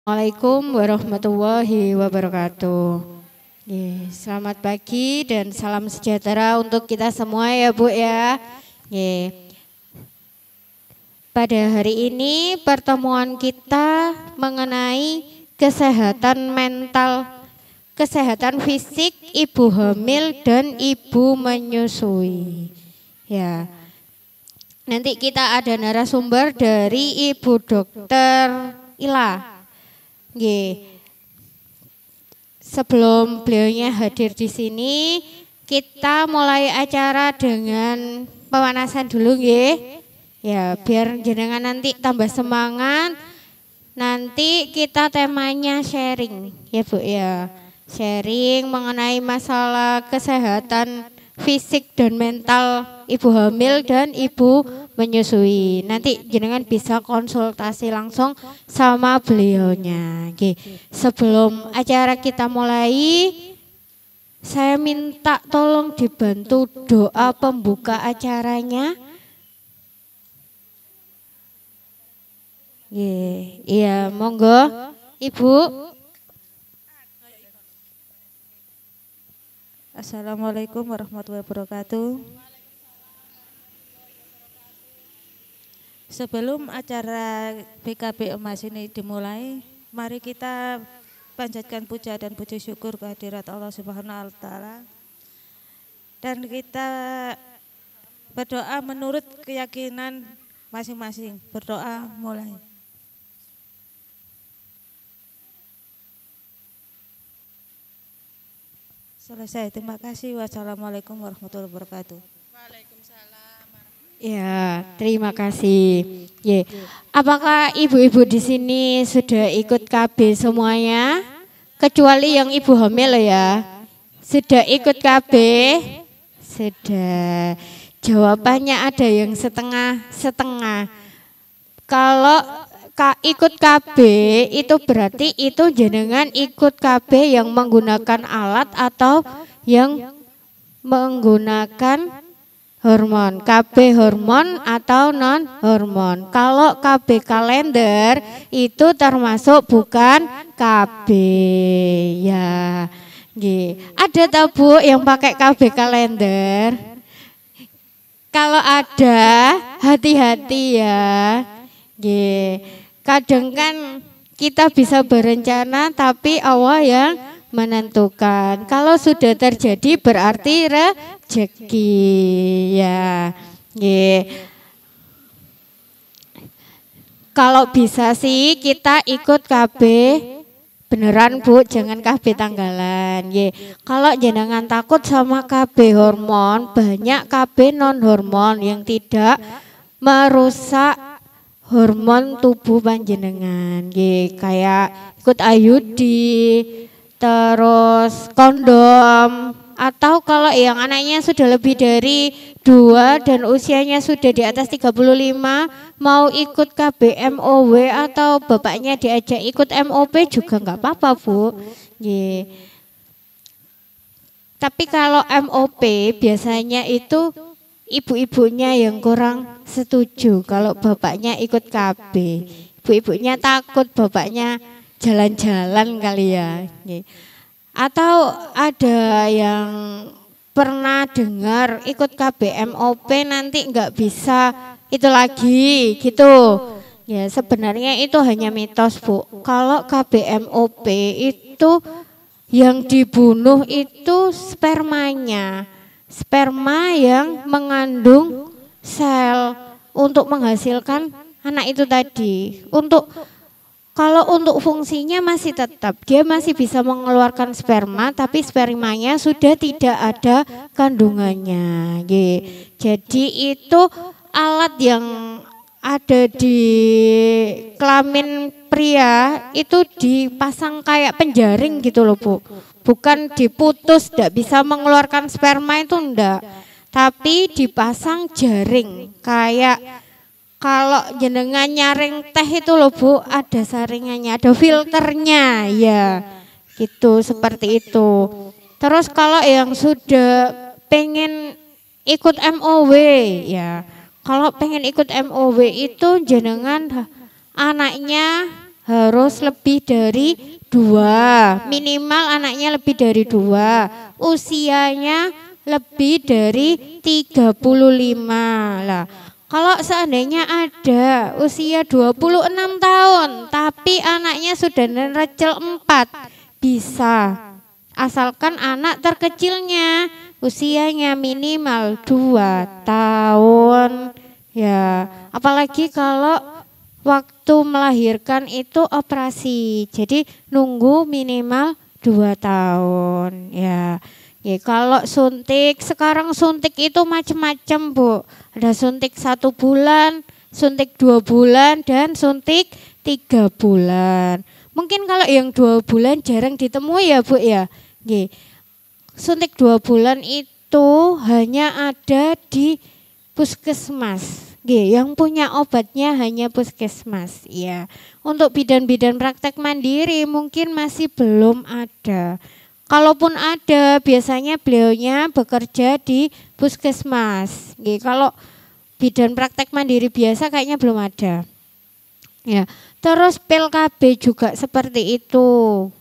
Assalamualaikum warahmatullahi wabarakatuh. Selamat pagi dan salam sejahtera untuk kita semua ya Bu ya. Pada hari ini pertemuan kita mengenai kesehatan mental, kesehatan fisik ibu hamil dan ibu menyusui. Ya. Nanti kita ada narasumber dari Ibu Dokter Ila. Sebelum beliaunya hadir di sini, kita mulai acara dengan pemanasan dulu nggih. Ya, biar jenengan nanti tambah semangat. Nanti kita temanya sharing, ya Bu ya. Sharing mengenai masalah kesehatan fisik dan mental ibu hamil dan ibu menyusui. Nanti jenengan bisa konsultasi langsung sama beliaunya. Oke. Sebelum acara kita mulai, saya minta tolong dibantu doa pembuka acaranya. Iya, monggo Ibu. Assalamualaikum warahmatullahi wabarakatuh. Sebelum acara BKB Emas ini dimulai, mari kita panjatkan puja dan puji syukur kehadirat Allah Subhanahu wa taala. Dan kita berdoa menurut keyakinan masing-masing. Berdoa mulai. Selesai, terima kasih. Wassalamualaikum warahmatullahi wabarakatuh. Waalaikumsalam. Ya, terima kasih. Apakah ibu-ibu di sini sudah ikut KB semuanya? Kecuali yang ibu hamil ya. Sudah ikut KB? Sudah. Jawabannya ada yang setengah-setengah. Kalau ikut KB itu berarti itu jenengan ikut KB yang menggunakan alat atau yang menggunakan hormon. KB hormon atau non hormon. Kalau KB kalender itu termasuk bukan KB ya. Ada tahu Bu yang pakai KB kalender? Kalau ada hati-hati ya. Kadang kan kita bisa berencana tapi Allah yang menentukan. Kalau sudah terjadi berarti rezeki ya. Kalau bisa sih kita ikut KB beneran Bu, jangan KB tanggalan. Kalau jenengan takut sama KB hormon, banyak KB non hormon yang tidak merusak hormon tubuh panjenengan, kayak ikut IUD, terus kondom, atau kalau yang anaknya sudah lebih dari 2 dan usianya sudah di atas 35, mau ikut KB MOW atau bapaknya diajak ikut MOP juga nggak apa-apa Bu. Tapi kalau MOP biasanya itu ibu-ibunya yang kurang setuju kalau bapaknya ikut KB. Ibu-ibunya takut bapaknya jalan-jalan kali ya. Atau ada yang pernah dengar ikut KB MOP nanti nggak bisa itu lagi gitu. Ya sebenarnya itu hanya mitos Bu. Kalau KB MOP itu yang dibunuh itu spermanya. Sperma yang mengandung sel untuk menghasilkan anak itu tadi. Kalau untuk fungsinya masih tetap, dia masih bisa mengeluarkan sperma, tapi spermanya sudah tidak ada kandungannya. Jadi itu alat yang ada di kelamin pria itu dipasang kayak penjaring gitu loh Bu. Bukan diputus, tidak bisa mengeluarkan sperma itu enggak. Tapi dipasang jaring kayak kalau jenengan nyaring teh itu loh Bu, ada saringannya, ada filternya ya. Gitu seperti itu. Terus kalau yang sudah pengen ikut MOW ya. Kalau pengen ikut MOW itu jenengan anaknya harus lebih dari 2, minimal anaknya lebih dari 2, usianya lebih dari 35 lah. Kalau seandainya ada usia 26 tahun tapi anaknya sudah nerecel 4, bisa. Asalkan anak terkecilnya usianya minimal 2 tahun. Ya, apalagi kalau waktu melahirkan itu operasi. Jadi nunggu minimal 2 tahun. Ya. Ya, kalau suntik, sekarang suntik itu macam-macam, Bu. Ada suntik 1 bulan, suntik 2 bulan, dan suntik 3 bulan. Mungkin kalau yang 2 bulan jarang ditemui ya, Bu ya. Ya. Suntik 2 bulan itu hanya ada di puskesmas. Yang punya obatnya hanya puskesmas. Ya. Untuk bidan-bidan praktek mandiri mungkin masih belum ada. Kalaupun ada, biasanya beliaunya bekerja di puskesmas. Kalau bidan praktek mandiri biasa kayaknya belum ada. Ya, terus pil KB juga seperti itu.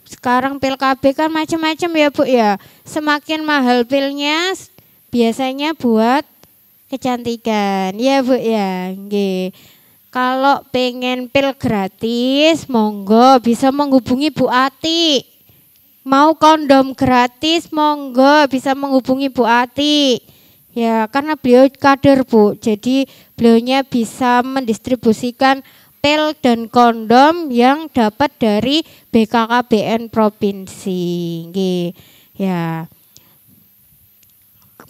Sekarang pil KB kan macam-macam ya, Bu ya. Semakin mahal pilnya biasanya buat kecantikan. Ya, Bu ya. Kalau pengen pil gratis, monggo bisa menghubungi Bu Ati. Mau kondom gratis, monggo bisa menghubungi Bu Ati. Ya, karena beliau kader, Bu. Jadi beliaunya bisa mendistribusikan pil dan kondom yang dapat dari BKKBN provinsi. Ya.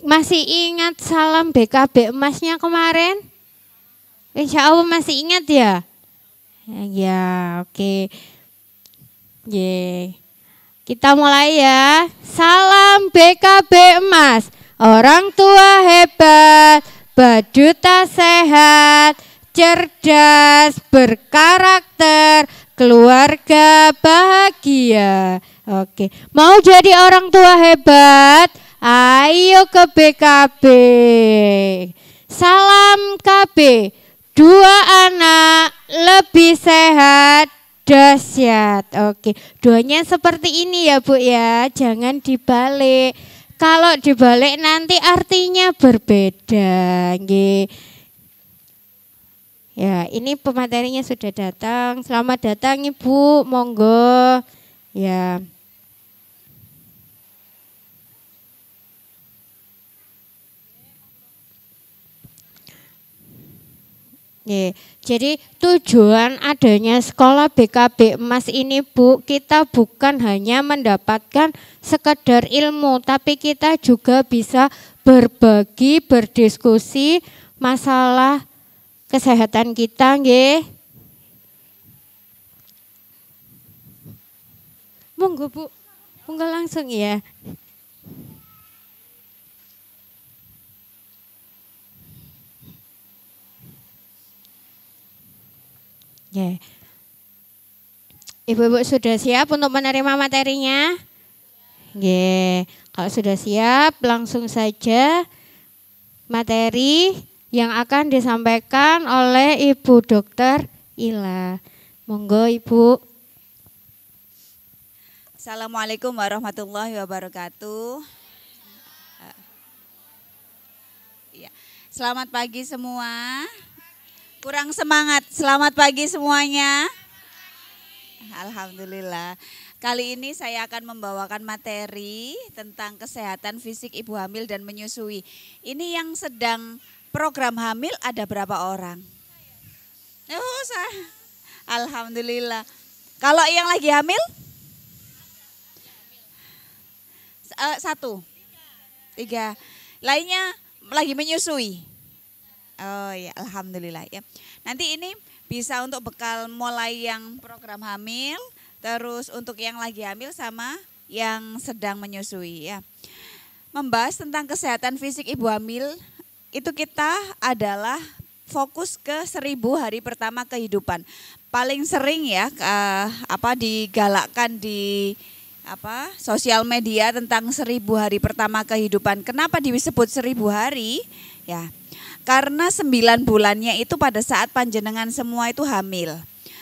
Masih ingat salam BKB emasnya kemarin? Insya Allah masih ingat ya? Ya, oke. Kita mulai ya. Salam BKB Emas. Orang tua hebat, baduta sehat, cerdas, berkarakter, keluarga bahagia. Oke. Mau jadi orang tua hebat? Ayo ke BKB. Salam KB. 2 anak lebih sehat, dahsyat. Oke, doanya seperti ini ya, Bu ya. Jangan dibalik. Kalau dibalik nanti artinya berbeda. Ya, ini pematerinya sudah datang. Selamat datang Ibu, monggo. Ya. Jadi tujuan adanya sekolah BKB Emas ini, Bu, kita bukan hanya mendapatkan sekedar ilmu, tapi kita juga bisa berbagi, berdiskusi masalah kesehatan kita, nggih. Monggo, Bu. Monggo langsung ya. Ya. Ibu-ibu sudah siap untuk menerima materinya? Kalau sudah siap, langsung saja materi yang akan disampaikan oleh Ibu Dokter Ila. Monggo Ibu. Assalamualaikum warahmatullahi wabarakatuh. Selamat pagi semua. Kurang semangat, selamat pagi semuanya. Alhamdulillah. Kali ini saya akan membawakan materi tentang kesehatan fisik ibu hamil dan menyusui. Ini yang sedang program hamil ada berapa orang? Alhamdulillah. Kalau yang lagi hamil? 1, 3. Lainnya lagi menyusui? Oh ya, alhamdulillah ya. Nanti ini bisa untuk bekal mulai yang program hamil, terus untuk yang lagi hamil sama yang sedang menyusui ya. Membahas tentang kesehatan fisik ibu hamil, itu kita adalah fokus ke 1000 hari pertama kehidupan. Paling sering ya digalakkan di sosial media tentang 1000 hari pertama kehidupan. Kenapa disebut 1000 hari? Ya. Karena 9 bulannya itu pada saat panjenengan semua itu hamil.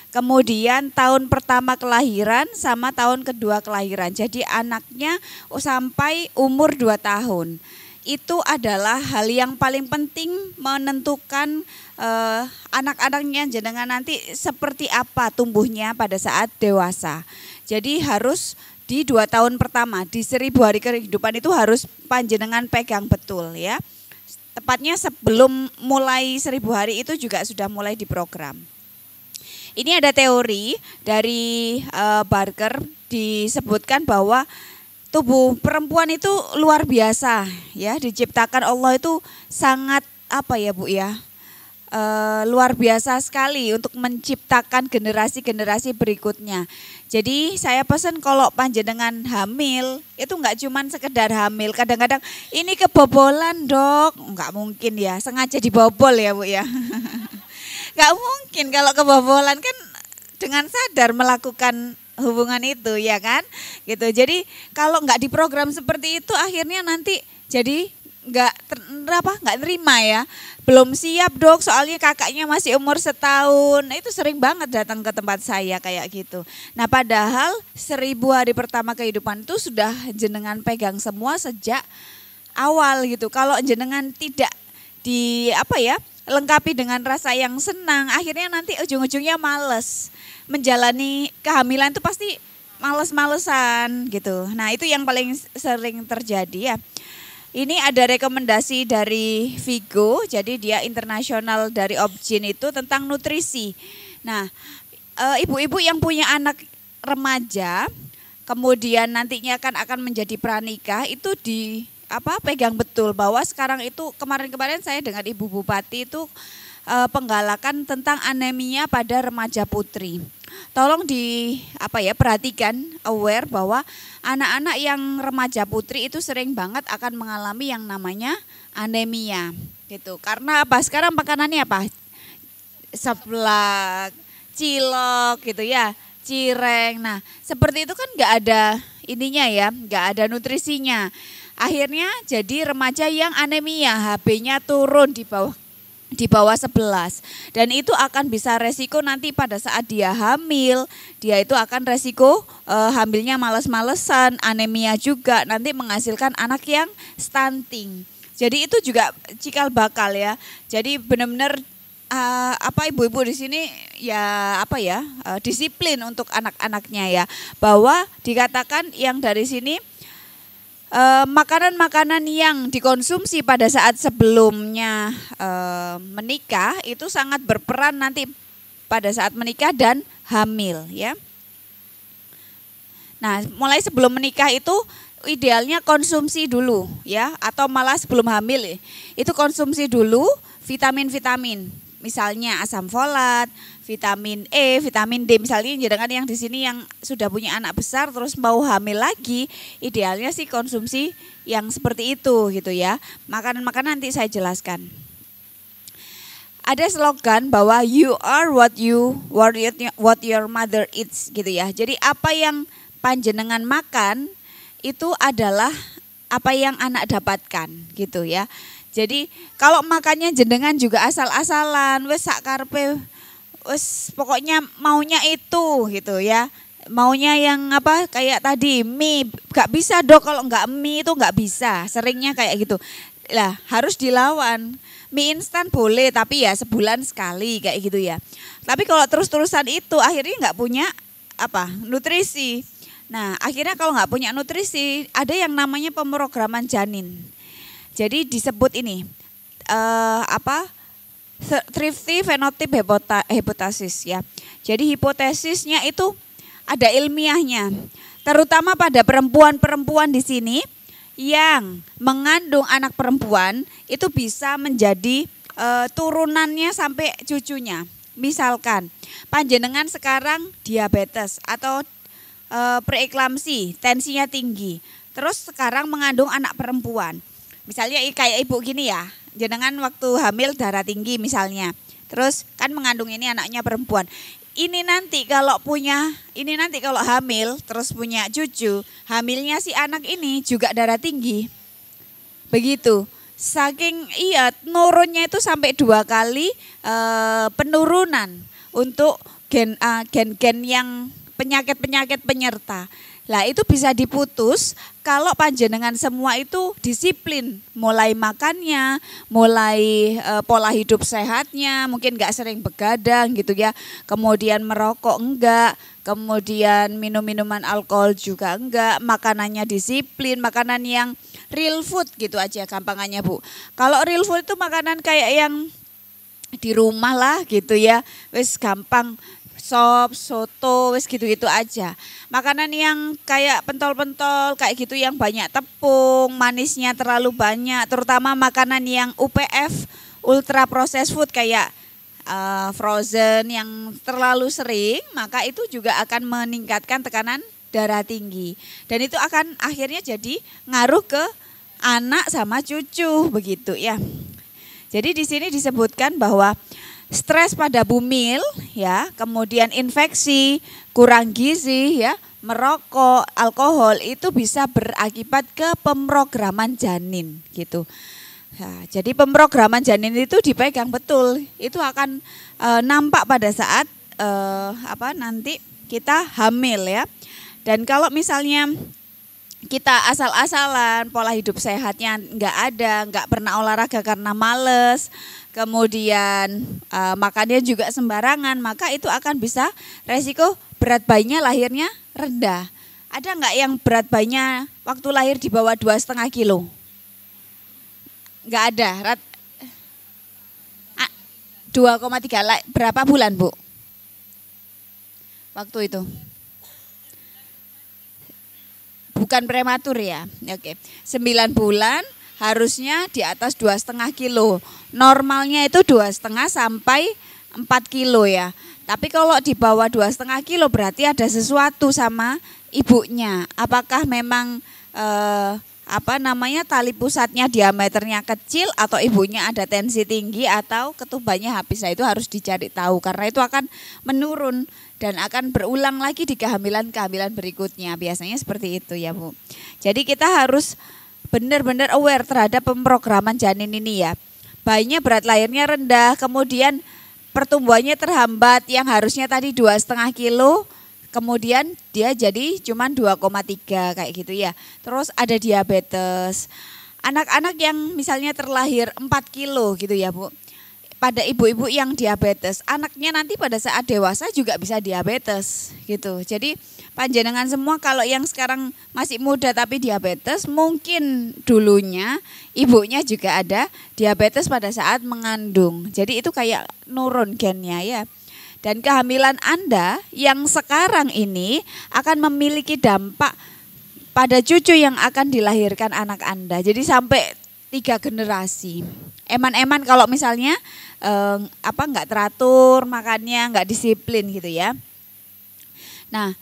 Kemudian tahun pertama kelahiran sama tahun kedua kelahiran. Jadi anaknya sampai umur 2 tahun. Itu adalah hal yang paling penting menentukan anak-anaknya jenengan nanti seperti apa tumbuhnya pada saat dewasa. Jadi harus di 2 tahun pertama, di 1000 hari kehidupan itu harus panjenengan pegang betul ya. Tepatnya sebelum mulai 1000 hari itu juga sudah mulai diprogram. Ini ada teori dari Barker, disebutkan bahwa tubuh perempuan itu luar biasa ya, diciptakan Allah itu sangat apa ya Bu ya, luar biasa sekali untuk menciptakan generasi-generasi berikutnya. Jadi saya pesan kalau panjenengan hamil itu enggak cuman sekedar hamil, kadang-kadang ini kebobolan dok, enggak mungkin ya, sengaja dibobol ya Bu ya. Enggak mungkin kalau kebobolan kan dengan sadar melakukan hubungan itu ya kan gitu. Jadi kalau nggak diprogram seperti itu akhirnya nanti jadi nggak terima ya, belum siap dok soalnya kakaknya masih umur 1 tahun. Nah, itu sering banget datang ke tempat saya kayak gitu. Nah padahal 1000 hari pertama kehidupan itu sudah jenengan pegang semua sejak awal gitu. Kalau jenengan tidak lengkapi dengan rasa yang senang, akhirnya nanti ujung-ujungnya males. Menjalani kehamilan itu pasti males-malesan gitu. Nah itu yang paling sering terjadi ya. Ini ada rekomendasi dari Vigo, jadi dia internasional dari Obgyn itu tentang nutrisi. Nah ibu-ibu yang punya anak remaja, kemudian nantinya akan menjadi pranikah, itu pegang betul bahwa sekarang itu kemarin-kemarin saya dengan Ibu Bupati itu penggalakan tentang anemia pada remaja putri. Tolong perhatikan, aware bahwa anak-anak yang remaja putri itu sering banget akan mengalami yang namanya anemia gitu. Karena apa? Sekarang makanannya apa? Seblak, cilok gitu ya, cireng. Nah, seperti itu kan enggak ada ininya ya, enggak ada nutrisinya. Akhirnya jadi remaja yang anemia, HB-nya turun di bawah 11. Dan itu akan bisa resiko nanti pada saat dia hamil, dia itu akan resiko hamilnya males-malesan, anemia juga, nanti menghasilkan anak yang stunting. Jadi itu juga cikal bakal ya. Jadi benar-benar ibu-ibu di sini disiplin untuk anak-anaknya ya. Bahwa dikatakan yang dari sini makanan-makanan yang dikonsumsi pada saat sebelumnya menikah itu sangat berperan nanti pada saat menikah dan hamil ya. Nah, mulai sebelum menikah itu idealnya konsumsi dulu ya, atau malah sebelum hamil itu konsumsi dulu vitamin-vitamin. Misalnya asam folat, vitamin E, vitamin D. Misalnya jangan yang di sini yang sudah punya anak besar terus mau hamil lagi, idealnya sih konsumsi yang seperti itu gitu ya. Makanan-makanan nanti saya jelaskan. Ada slogan bahwa you are what your mother eats gitu ya. Jadi apa yang panjenengan makan itu adalah apa yang anak dapatkan gitu ya. Jadi kalau makannya jenengan juga asal-asalan, wes sak karepe, wes pokoknya maunya itu gitu ya. Maunya yang kayak tadi mie, gak bisa dok kalau enggak mie itu enggak bisa, seringnya kayak gitu. Lah harus dilawan, mie instan boleh tapi ya sebulan sekali kayak gitu ya. Tapi kalau terus-terusan itu akhirnya enggak punya nutrisi. Nah akhirnya kalau enggak punya nutrisi ada yang namanya pemrograman janin. Jadi disebut ini thrifty phenotype hypothesis ya. Jadi hipotesisnya itu ada ilmiahnya. Terutama pada perempuan-perempuan di sini yang mengandung anak perempuan itu bisa menjadi turunannya sampai cucunya. Misalkan panjenengan sekarang diabetes atau preeklamsi, tensinya tinggi. Terus sekarang mengandung anak perempuan. Misalnya kayak ibu gini ya, jenengan waktu hamil darah tinggi misalnya. Terus kan mengandung ini anaknya perempuan. Ini nanti kalau hamil terus punya cucu, hamilnya si anak ini juga darah tinggi. Begitu. saking nurunnya itu sampai 2 kali penurunan untuk gen-gen yang penyakit-penyakit penyerta. Lah itu bisa diputus kalau panjenengan semua itu disiplin, mulai makannya, mulai pola hidup sehatnya, mungkin nggak sering begadang gitu ya, kemudian merokok enggak, kemudian minum-minuman alkohol juga enggak, makanannya disiplin, makanan yang real food gitu aja gampangannya Bu. Kalau real food itu makanan kayak yang di rumah lah gitu ya, wis gampang. Sop, soto, wis gitu-gitu aja. Makanan yang kayak pentol-pentol, kayak gitu yang banyak tepung, manisnya terlalu banyak, terutama makanan yang UPF, ultra processed food kayak frozen yang terlalu sering, maka itu juga akan meningkatkan tekanan darah tinggi. Dan itu akan akhirnya jadi ngaruh ke anak sama cucu begitu ya. Jadi di sini disebutkan bahwa stres pada bumil ya, kemudian infeksi, kurang gizi ya, merokok, alkohol itu bisa berakibat ke pemrograman janin gitu. Nah, jadi pemrograman janin itu dipegang betul, itu akan nampak pada saat nanti kita hamil ya. Dan kalau misalnya kita asal-asalan, pola hidup sehatnya nggak pernah olahraga karena males, kemudian makannya juga sembarangan, maka itu akan bisa resiko berat bayinya lahirnya rendah. Ada nggak yang berat bayinya waktu lahir di bawah 2,5 kilo? Nggak ada. 2,3, berapa bulan Bu? Waktu itu. Bukan prematur ya, oke. 9 bulan harusnya di atas 2,5 kilo. Normalnya itu 2,5 sampai 4 kilo ya. Tapi kalau di bawah 2,5 kilo berarti ada sesuatu sama ibunya. Apakah memang tali pusatnya diameternya kecil, atau ibunya ada tensi tinggi, atau ketubannya habis. Nah, itu harus dicari tahu karena itu akan menurun dan akan berulang lagi di kehamilan-kehamilan berikutnya. Biasanya seperti itu ya Bu. Jadi kita harus benar-benar aware terhadap pemrograman janin ini ya. Bayinya berat lahirnya rendah, kemudian pertumbuhannya terhambat, yang harusnya tadi 2,5 kilo, kemudian dia jadi cuma 2,3 kayak gitu ya. Terus ada diabetes. Anak-anak yang misalnya terlahir 4 kilo gitu ya Bu. Pada ibu-ibu yang diabetes, anaknya nanti pada saat dewasa juga bisa diabetes gitu. Jadi panjenengan semua kalau yang sekarang masih muda tapi diabetes, mungkin dulunya ibunya juga ada diabetes pada saat mengandung. Jadi itu kayak nurun gennya ya. Dan kehamilan Anda yang sekarang ini akan memiliki dampak pada cucu yang akan dilahirkan anak Anda. Jadi sampai 3 generasi. Eman-eman kalau misalnya nggak teratur makannya, nggak disiplin gitu ya. Nah,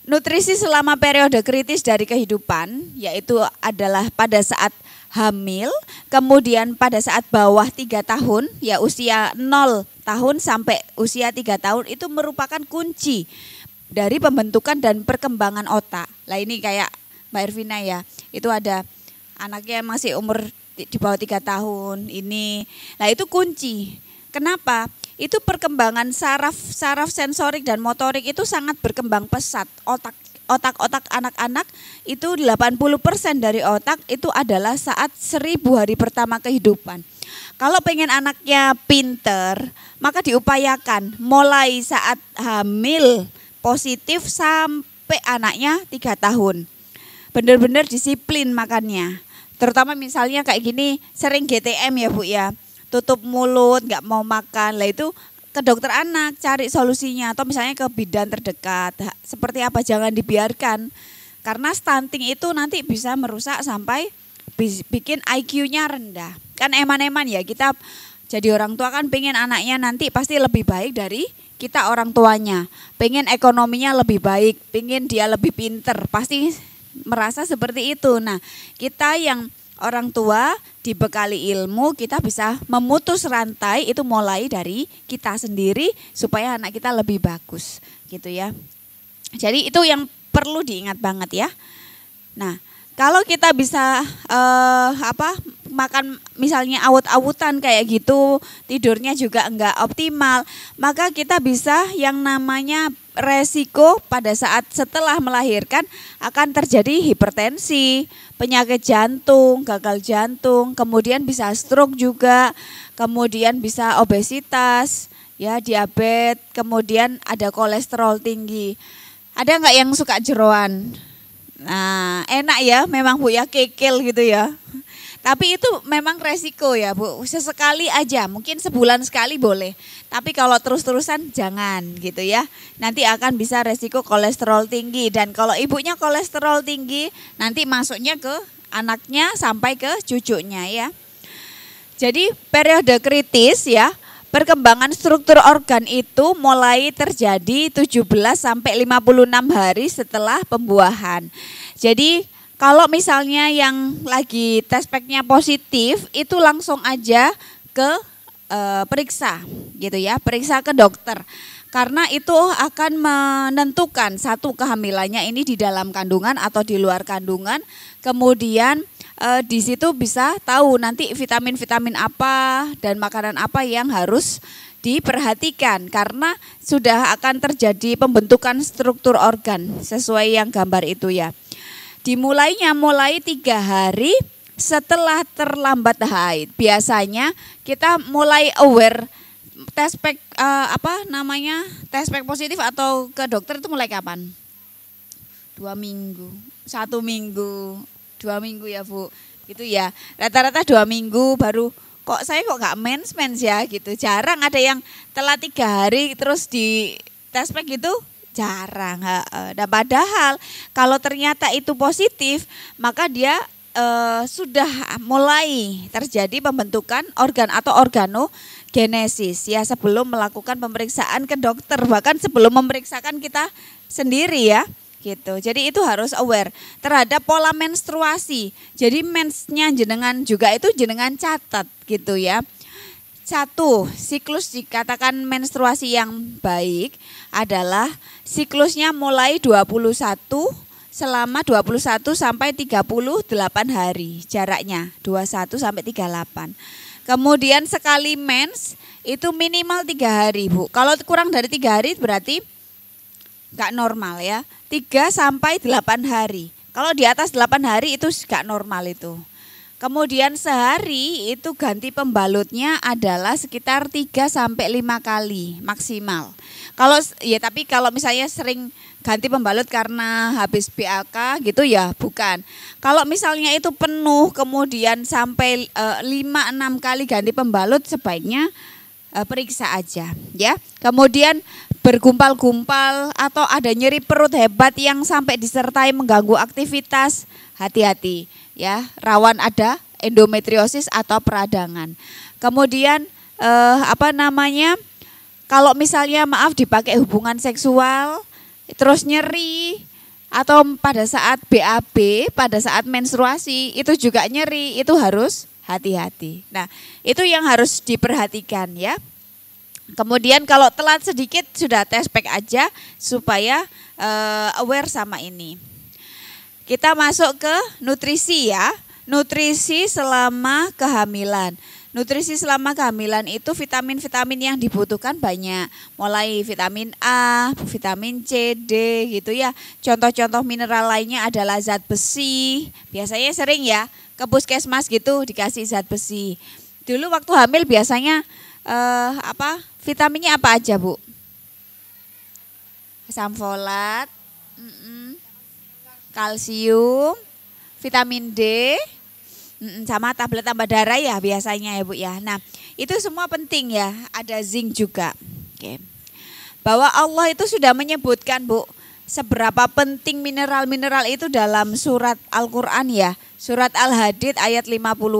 nutrisi selama periode kritis dari kehidupan yaitu adalah pada saat hamil, kemudian pada saat bawah 3 tahun, ya usia 0 tahun sampai usia 3 tahun itu merupakan kunci dari pembentukan dan perkembangan otak. Lah ini kayak Mbak Ervina ya, itu ada anaknya masih umur di bawah 3 tahun ini. Nah itu kunci. Kenapa? Itu perkembangan saraf sensorik dan motorik itu sangat berkembang pesat. Otak anak-anak itu 80% dari otak itu adalah saat 1000 hari pertama kehidupan. Kalau pengen anaknya pinter, maka diupayakan mulai saat hamil positif sampai anaknya 3 tahun. Benar-benar disiplin makannya. Terutama misalnya kayak gini, sering GTM ya Bu ya, tutup mulut, nggak mau makan. Lah itu ke dokter anak, cari solusinya. Atau misalnya ke bidan terdekat, seperti apa, jangan dibiarkan. Karena stunting itu nanti bisa merusak sampai bikin IQ-nya rendah. Kan eman-eman ya, kita jadi orang tua kan pengen anaknya nanti pasti lebih baik dari kita orang tuanya. Pengen ekonominya lebih baik, pengen dia lebih pinter, pasti merasa seperti itu. Nah, kita yang orang tua dibekali ilmu, kita bisa memutus rantai itu mulai dari kita sendiri supaya anak kita lebih bagus, gitu ya. Jadi itu yang perlu diingat banget ya. Nah, kalau kita bisa makan misalnya awut-awutan kayak gitu, tidurnya juga enggak optimal, maka kita bisa yang namanya resiko pada saat setelah melahirkan akan terjadi hipertensi, penyakit jantung, gagal jantung, kemudian bisa stroke juga, kemudian bisa obesitas, ya diabetes, kemudian ada kolesterol tinggi. Ada enggak yang suka jeroan? Nah, enak ya memang Bu ya, kekil gitu ya. Tapi itu memang resiko ya Bu, sesekali aja, mungkin sebulan sekali boleh. Tapi kalau terus-terusan jangan gitu ya. Nanti akan bisa resiko kolesterol tinggi. Dan kalau ibunya kolesterol tinggi, nanti masuknya ke anaknya sampai ke cucunya ya. Jadi periode kritis ya, perkembangan struktur organ itu mulai terjadi 17 sampai 56 hari setelah pembuahan. Jadi kalau misalnya yang lagi test pack-nya positif itu langsung aja ke periksa gitu ya, periksa ke dokter. Karena itu akan menentukan satu kehamilannya ini di dalam kandungan atau di luar kandungan. Kemudian di situ bisa tahu nanti vitamin-vitamin apa dan makanan apa yang harus diperhatikan karena sudah akan terjadi pembentukan struktur organ sesuai yang gambar itu ya. Dimulainya mulai 3 hari setelah terlambat haid. Biasanya kita mulai aware test pack test pack positif atau ke dokter itu mulai kapan? 2 minggu, 1 minggu. 2 minggu ya Bu, gitu ya. Rata-rata 2 minggu baru kok saya kok nggak mens ya gitu. Jarang ada yang telat 3 hari terus di tes pack gitu, jarang. Dan padahal kalau ternyata itu positif, maka dia sudah mulai terjadi pembentukan organ atau organogenesis ya sebelum melakukan pemeriksaan ke dokter, bahkan sebelum memeriksakan kita sendiri ya. Gitu. Jadi itu harus aware terhadap pola menstruasi. Jadi mensnya jenengan juga itu jenengan catat gitu ya. 1, siklus dikatakan menstruasi yang baik adalah siklusnya mulai 21 selama 21 sampai 38 hari jaraknya 21 sampai 38. Kemudian sekali mens itu minimal 3 hari Bu. Kalau kurang dari 3 hari berarti enggak normal ya. 3 sampai 8 hari. Kalau di atas 8 hari itu enggak normal itu. Kemudian sehari itu ganti pembalutnya adalah sekitar 3 sampai 5 kali maksimal. Kalau ya tapi kalau misalnya sering ganti pembalut karena habis BAK gitu ya bukan. Kalau misalnya itu penuh kemudian sampai 5-6 kali ganti pembalut sebaiknya periksa aja ya. Kemudian bergumpal-gumpal atau ada nyeri perut hebat yang sampai disertai mengganggu aktivitas, hati-hati ya, rawan ada endometriosis atau peradangan. Kemudian kalau misalnya maaf dipakai hubungan seksual terus nyeri atau pada saat BAB, pada saat menstruasi itu juga nyeri, itu harus hati-hati. Nah, itu yang harus diperhatikan ya. Kemudian kalau telat sedikit sudah test pack aja supaya aware sama ini. Kita masuk ke nutrisi ya. Nutrisi selama kehamilan. Nutrisi selama kehamilan itu vitamin-vitamin yang dibutuhkan banyak. Mulai vitamin A, vitamin C, D gitu ya. Contoh-contoh mineral lainnya adalah zat besi. Biasanya sering ya ke puskesmas gitu dikasih zat besi. Dulu waktu hamil biasanya vitaminnya apa aja Bu? Asam folat, kalsium, vitamin D, sama tablet tambah darah ya biasanya ya Bu ya. Nah itu semua penting ya, ada zinc juga. Oke. Bahwa Allah itu sudah menyebutkan Bu, seberapa penting mineral-mineral itu dalam surat Al-Quran ya. Surat Al-Hadid ayat 25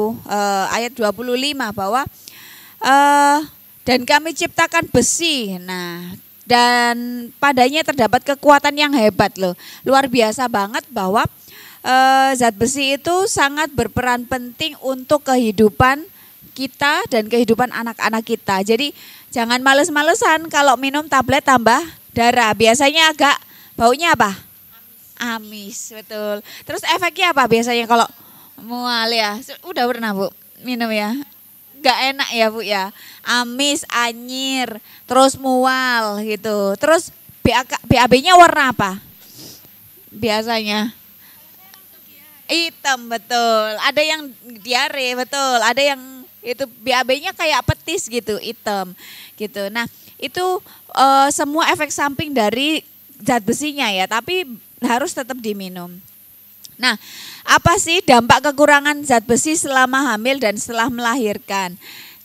bahwa dan kami ciptakan besi. Nah, dan padanya terdapat kekuatan yang hebat loh. Luar biasa banget bahwa zat besi itu sangat berperan penting untuk kehidupan kita dan kehidupan anak-anak kita. Jadi jangan males-malesan kalau minum tablet tambah darah. Biasanya agak baunya apa? Amis, betul. Terus efeknya apa biasanya kalau Mual ya. Udah pernah Bu minum ya? Gak enak ya Bu ya. Amis, anyir, terus mual gitu. Terus BAB-nya warna apa? Biasanya hitam, betul. Ada yang diare, betul. Ada yang itu BAB-nya kayak petis gitu, hitam gitu. Nah, itu semua efek samping dari zat besinya ya, tapi harus tetap diminum. Nah, apa sih dampak kekurangan zat besi selama hamil dan setelah melahirkan?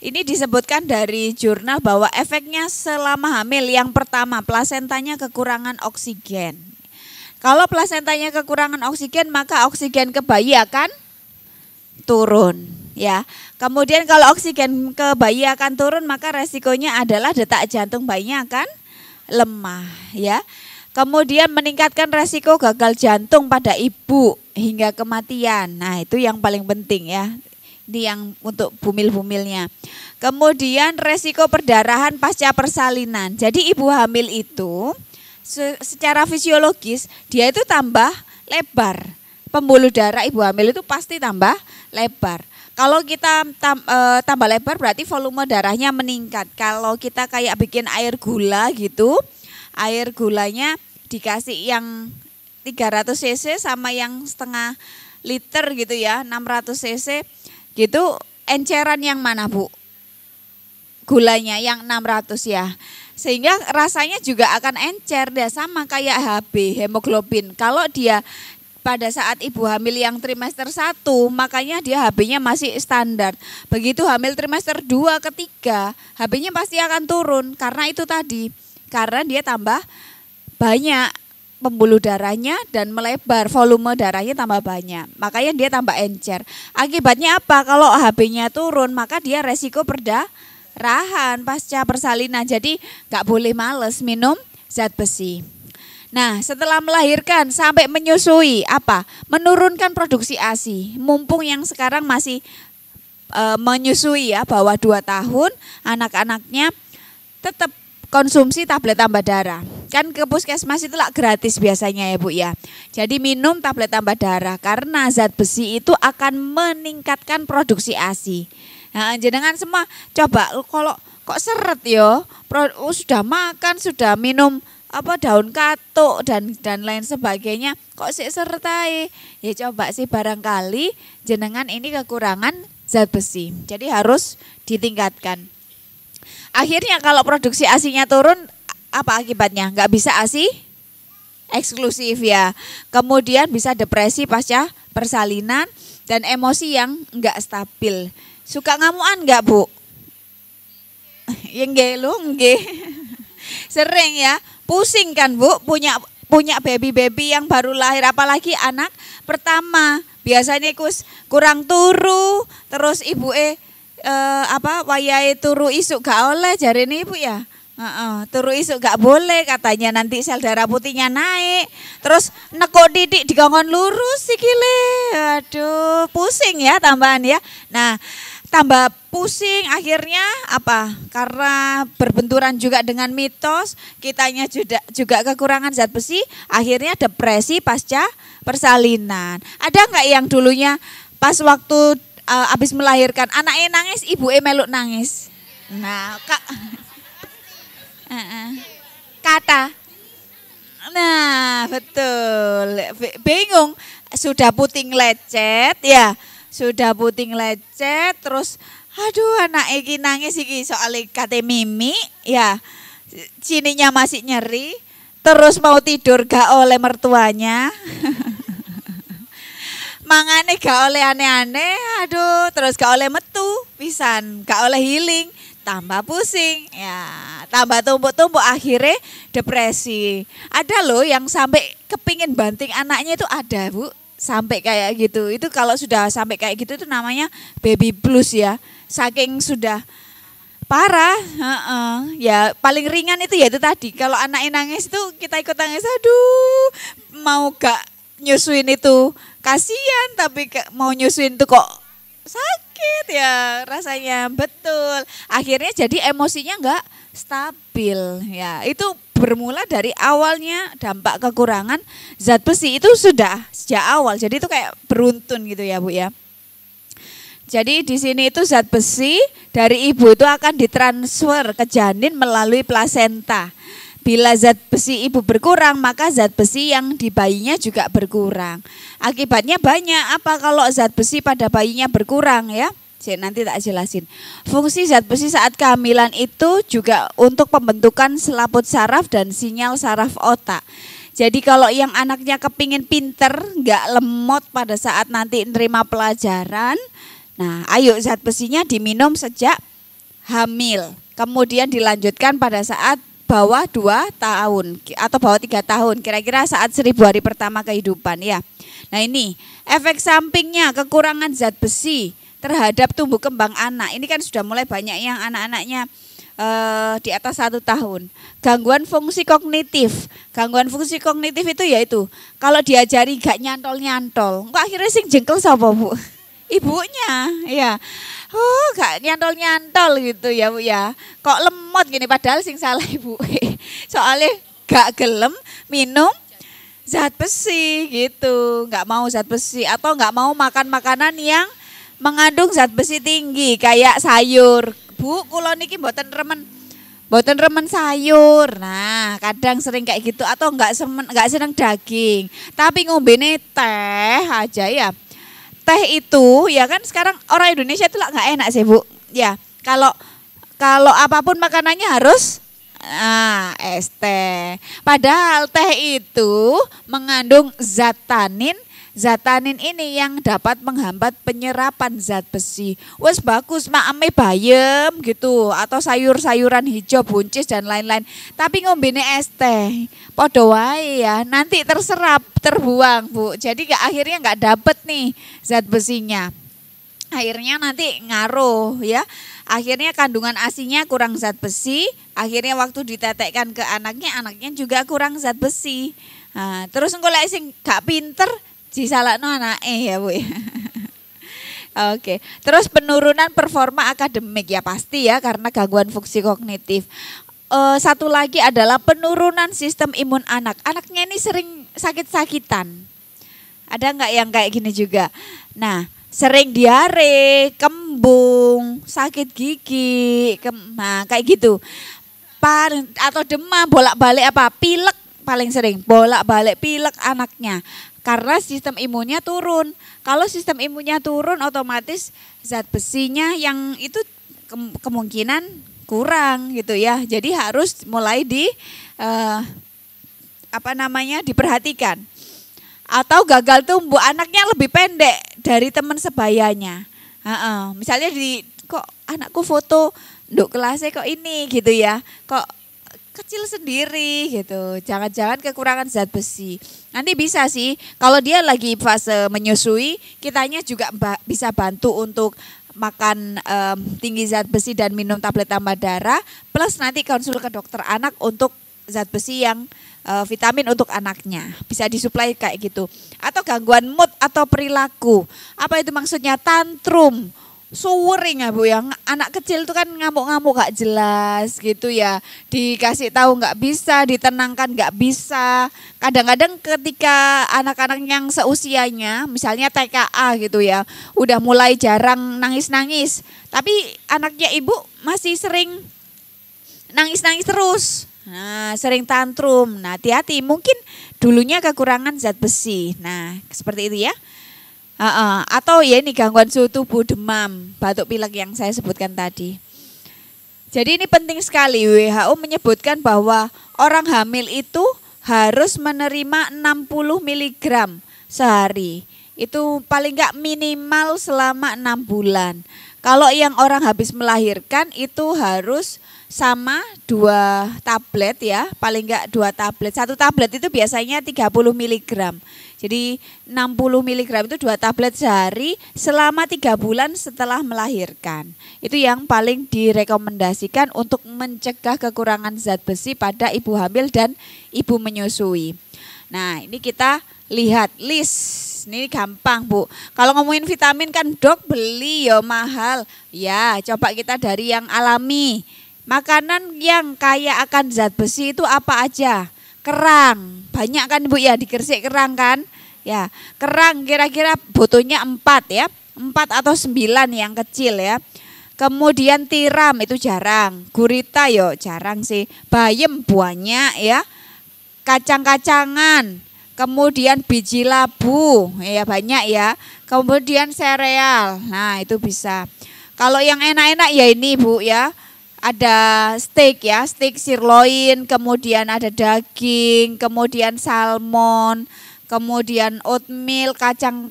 Ini disebutkan dari jurnal bahwa efeknya selama hamil yang pertama, plasentanya kekurangan oksigen. Kalau plasentanya kekurangan oksigen, maka oksigen ke bayi akan turun, ya. Kemudian kalau oksigen ke bayi akan turun, maka resikonya adalah detak jantung bayinya akan lemah, ya. Kemudian meningkatkan resiko gagal jantung pada ibu hingga kematian. Nah, itu yang paling penting ya. Ini yang untuk bumil-bumilnya. Kemudian resiko perdarahan pasca persalinan. Jadi ibu hamil itu secara fisiologis dia itu tambah lebar. Pembuluh darah ibu hamil itu pasti tambah lebar. Kalau kita tambah lebar berarti volume darahnya meningkat. Kalau kita kayak bikin air gula gitu, air gulanya dikasih yang 300 cc sama yang setengah liter gitu ya, 600 cc gitu, enceran yang mana Bu? Gulanya yang 600 ya. Sehingga rasanya juga akan encer, dia sama kayak HB, hemoglobin. Kalau dia pada saat ibu hamil yang trimester 1, makanya dia HB-nya masih standar. Begitu hamil trimester 2 ketiga, HB-nya pasti akan turun karena itu tadi. Karena dia tambah banyak pembuluh darahnya dan melebar, volume darahnya tambah banyak. Makanya dia tambah encer. Akibatnya apa? Kalau HB-nya turun, maka dia resiko perdarahan pasca persalinan. Jadi gak boleh males minum zat besi. Nah, setelah melahirkan sampai menyusui apa? Menurunkan produksi ASI. Mumpung yang sekarang masih menyusui ya, bawah 2 tahun, anak-anaknya tetap konsumsi tablet tambah darah. Kan ke puskesmas itu lah gratis biasanya ya Bu ya. Jadi minum tablet tambah darah karena zat besi itu akan meningkatkan produksi ASI. Nah, jenengan semua coba kalau kok seret yo, sudah makan, sudah minum apa daun katuk dan lain sebagainya, kok sih seret ae. Ya coba sih barangkali jenengan ini kekurangan zat besi. Jadi harus ditingkatkan. Akhirnya kalau produksi ASI-nya turun, apa akibatnya? Nggak bisa ASI eksklusif ya. Kemudian bisa depresi pasca persalinan dan emosi yang nggak stabil. Suka ngamuan nggak Bu? Ya nggih lu nggih. Sering ya, pusing kan Bu, punya baby yang baru lahir, apalagi anak pertama. Biasanya kurang turu, terus ibu wayahe turu isuk gak oleh jarene ibu ya. Turu isuk gak boleh katanya, nanti sel darah putihnya naik. Terus nekuk titik dikongkon lurus sikile. Aduh, pusing ya tambahan ya. Nah, tambah pusing akhirnya apa? Karena berbenturan juga dengan mitos, kitanya juga kekurangan zat besi, akhirnya depresi pasca persalinan. Ada nggak yang dulunya pas waktu habis melahirkan, anaknya nangis, ibunya meluk nangis. Nah, kata. Nah, betul. Bingung, sudah puting lecet ya. Sudah puting lecet terus aduh anak iki nangis iki soalnya kate mimi ya. Sininya masih nyeri, terus mau tidur gak oleh mertuanya. Mangane gak oleh aneh-aneh, aduh, terus gak oleh metu, pisan, gak oleh healing, tambah pusing, ya, tambah tumpuk-tumpuk, akhirnya depresi. Ada loh yang sampai kepingin banting anaknya itu ada Bu, sampai kayak gitu. Itu kalau sudah sampai kayak gitu itu namanya baby blues ya, saking sudah parah. Ya paling ringan itu ya itu tadi, kalau anaknya nangis itu kita ikut nangis, aduh, mau gak nyusuin itu kasihan, tapi mau nyusuin tuh kok sakit ya rasanya, betul. Akhirnya jadi emosinya nggak stabil ya. Itu bermula dari awalnya dampak kekurangan zat besi itu sudah sejak awal. Jadi itu kayak beruntun gitu ya Bu ya. Jadi di sini itu zat besi dari ibu itu akan ditransfer ke janin melalui plasenta. Bila zat besi ibu berkurang, maka zat besi yang di bayinya juga berkurang. Akibatnya banyak. Apa kalau zat besi pada bayinya berkurang ya? Nanti tak jelasin. Fungsi zat besi saat kehamilan itu juga untuk pembentukan selaput saraf dan sinyal saraf otak. Jadi kalau yang anaknya kepingin pinter, nggak lemot pada saat nanti nerima pelajaran, nah ayo zat besinya diminum sejak hamil. Kemudian dilanjutkan pada saat bawah 2 tahun atau bawah 3 tahun, kira-kira saat 1000 hari pertama kehidupan ya. Nah ini efek sampingnya kekurangan zat besi terhadap tumbuh kembang anak. Ini kan sudah mulai banyak yang anak-anaknya di atas 1 tahun. Gangguan fungsi kognitif. Gangguan fungsi kognitif itu yaitu kalau diajari gak nyantol-nyantol, kok akhirnya sing jengkel sapa Bu? Ibunya ya. Oh gak nyantol-nyantol gitu ya Bu ya. Kok lemot gini padahal sing salah ibu. Soalnya gak gelem minum zat besi gitu. Gak mau zat besi atau gak mau makan makanan yang mengandung zat besi tinggi kayak sayur. Bu kula niki mboten remen sayur. Nah kadang sering kayak gitu atau gak seneng daging. Tapi ngombene teh aja ya. Teh itu ya kan sekarang orang Indonesia itu nggak enak sih Bu. Ya kalau apapun makanannya harus es teh. Padahal teh itu mengandung zat tanin. Zat tanin ini yang dapat menghambat penyerapan zat besi. Wes bagus mak ame bayem gitu atau sayur-sayuran hijau buncis dan lain-lain. Tapi ngombene es teh podo wae ya, nanti terserap, terbuang Bu. Jadi akhirnya nggak dapet nih zat besinya. Akhirnya nanti ngaruh ya. Akhirnya kandungan ASI-nya kurang zat besi. Akhirnya waktu ditetekkan ke anaknya juga kurang zat besi. Nah, terus engko lek sing gak pinter disalahno anake ya Bu. Oke. Terus penurunan performa akademik ya pasti ya karena gangguan fungsi kognitif. Satu lagi adalah penurunan sistem imun anak. Anaknya ini sering sakit-sakitan. Ada nggak yang kayak gini juga? Nah, sering diare, kembung, sakit gigi, nah kayak gitu. Atau demam, bolak-balik pilek paling sering, bolak-balik pilek anaknya. Karena sistem imunnya turun. Kalau sistem imunnya turun otomatis zat besinya yang itu kemungkinan kurang gitu ya. Jadi harus mulai diperhatikan. Atau gagal tumbuh anaknya lebih pendek dari teman sebayanya. Misalnya kok anakku foto nduk kelasnya kok ini gitu ya. Kok kecil sendiri gitu. Jangan-jangan kekurangan zat besi. Nanti bisa sih kalau dia lagi fase menyusui, kitanya juga bisa bantu untuk makan tinggi zat besi dan minum tablet tambah darah, plus nanti konsul ke dokter anak untuk zat besi yang vitamin untuk anaknya. Bisa disuplai kayak gitu. Atau gangguan mood atau perilaku. Apa itu maksudnya? Tantrum. Suwering ya Bu ya, anak kecil itu kan ngamuk-ngamuk gak jelas gitu ya. Dikasih tahu gak bisa, ditenangkan gak bisa. Kadang-kadang ketika anak-anak yang seusianya, misalnya TKA gitu ya, udah mulai jarang nangis-nangis. Tapi anaknya ibu masih sering nangis-nangis terus. Nah, sering tantrum. Nah, hati-hati, mungkin dulunya kekurangan zat besi. Nah, seperti itu ya. Atau ya ini gangguan suhu tubuh, demam, batuk pilek yang saya sebutkan tadi. Jadi ini penting sekali, WHO menyebutkan bahwa orang hamil itu harus menerima 60 mg sehari. Itu paling enggak minimal selama 6 bulan. Kalau yang orang habis melahirkan itu harus sama 2 tablet ya, paling enggak 2 tablet. 1 tablet itu biasanya 30 mg. Jadi 60 mg itu 2 tablet sehari selama 3 bulan setelah melahirkan. Itu yang paling direkomendasikan untuk mencegah kekurangan zat besi pada ibu hamil dan ibu menyusui. Nah ini kita lihat list, ini gampang Bu. Kalau ngomongin vitamin kan dok beli ya mahal. Ya coba kita dari yang alami. Makanan yang kaya akan zat besi itu apa aja? Kerang, banyak kan Bu ya, di Gresik kerang kan? Ya, kerang kira-kira butuhnya 4 ya. 4 atau 9 yang kecil ya. Kemudian tiram itu jarang, gurita yo jarang sih, bayem banyak ya, kacang-kacangan, kemudian biji labu ya banyak ya, kemudian sereal, nah itu bisa. Kalau yang enak-enak ya ini Bu ya, ada steak ya, steak sirloin, kemudian ada daging, kemudian salmon, kemudian oatmeal,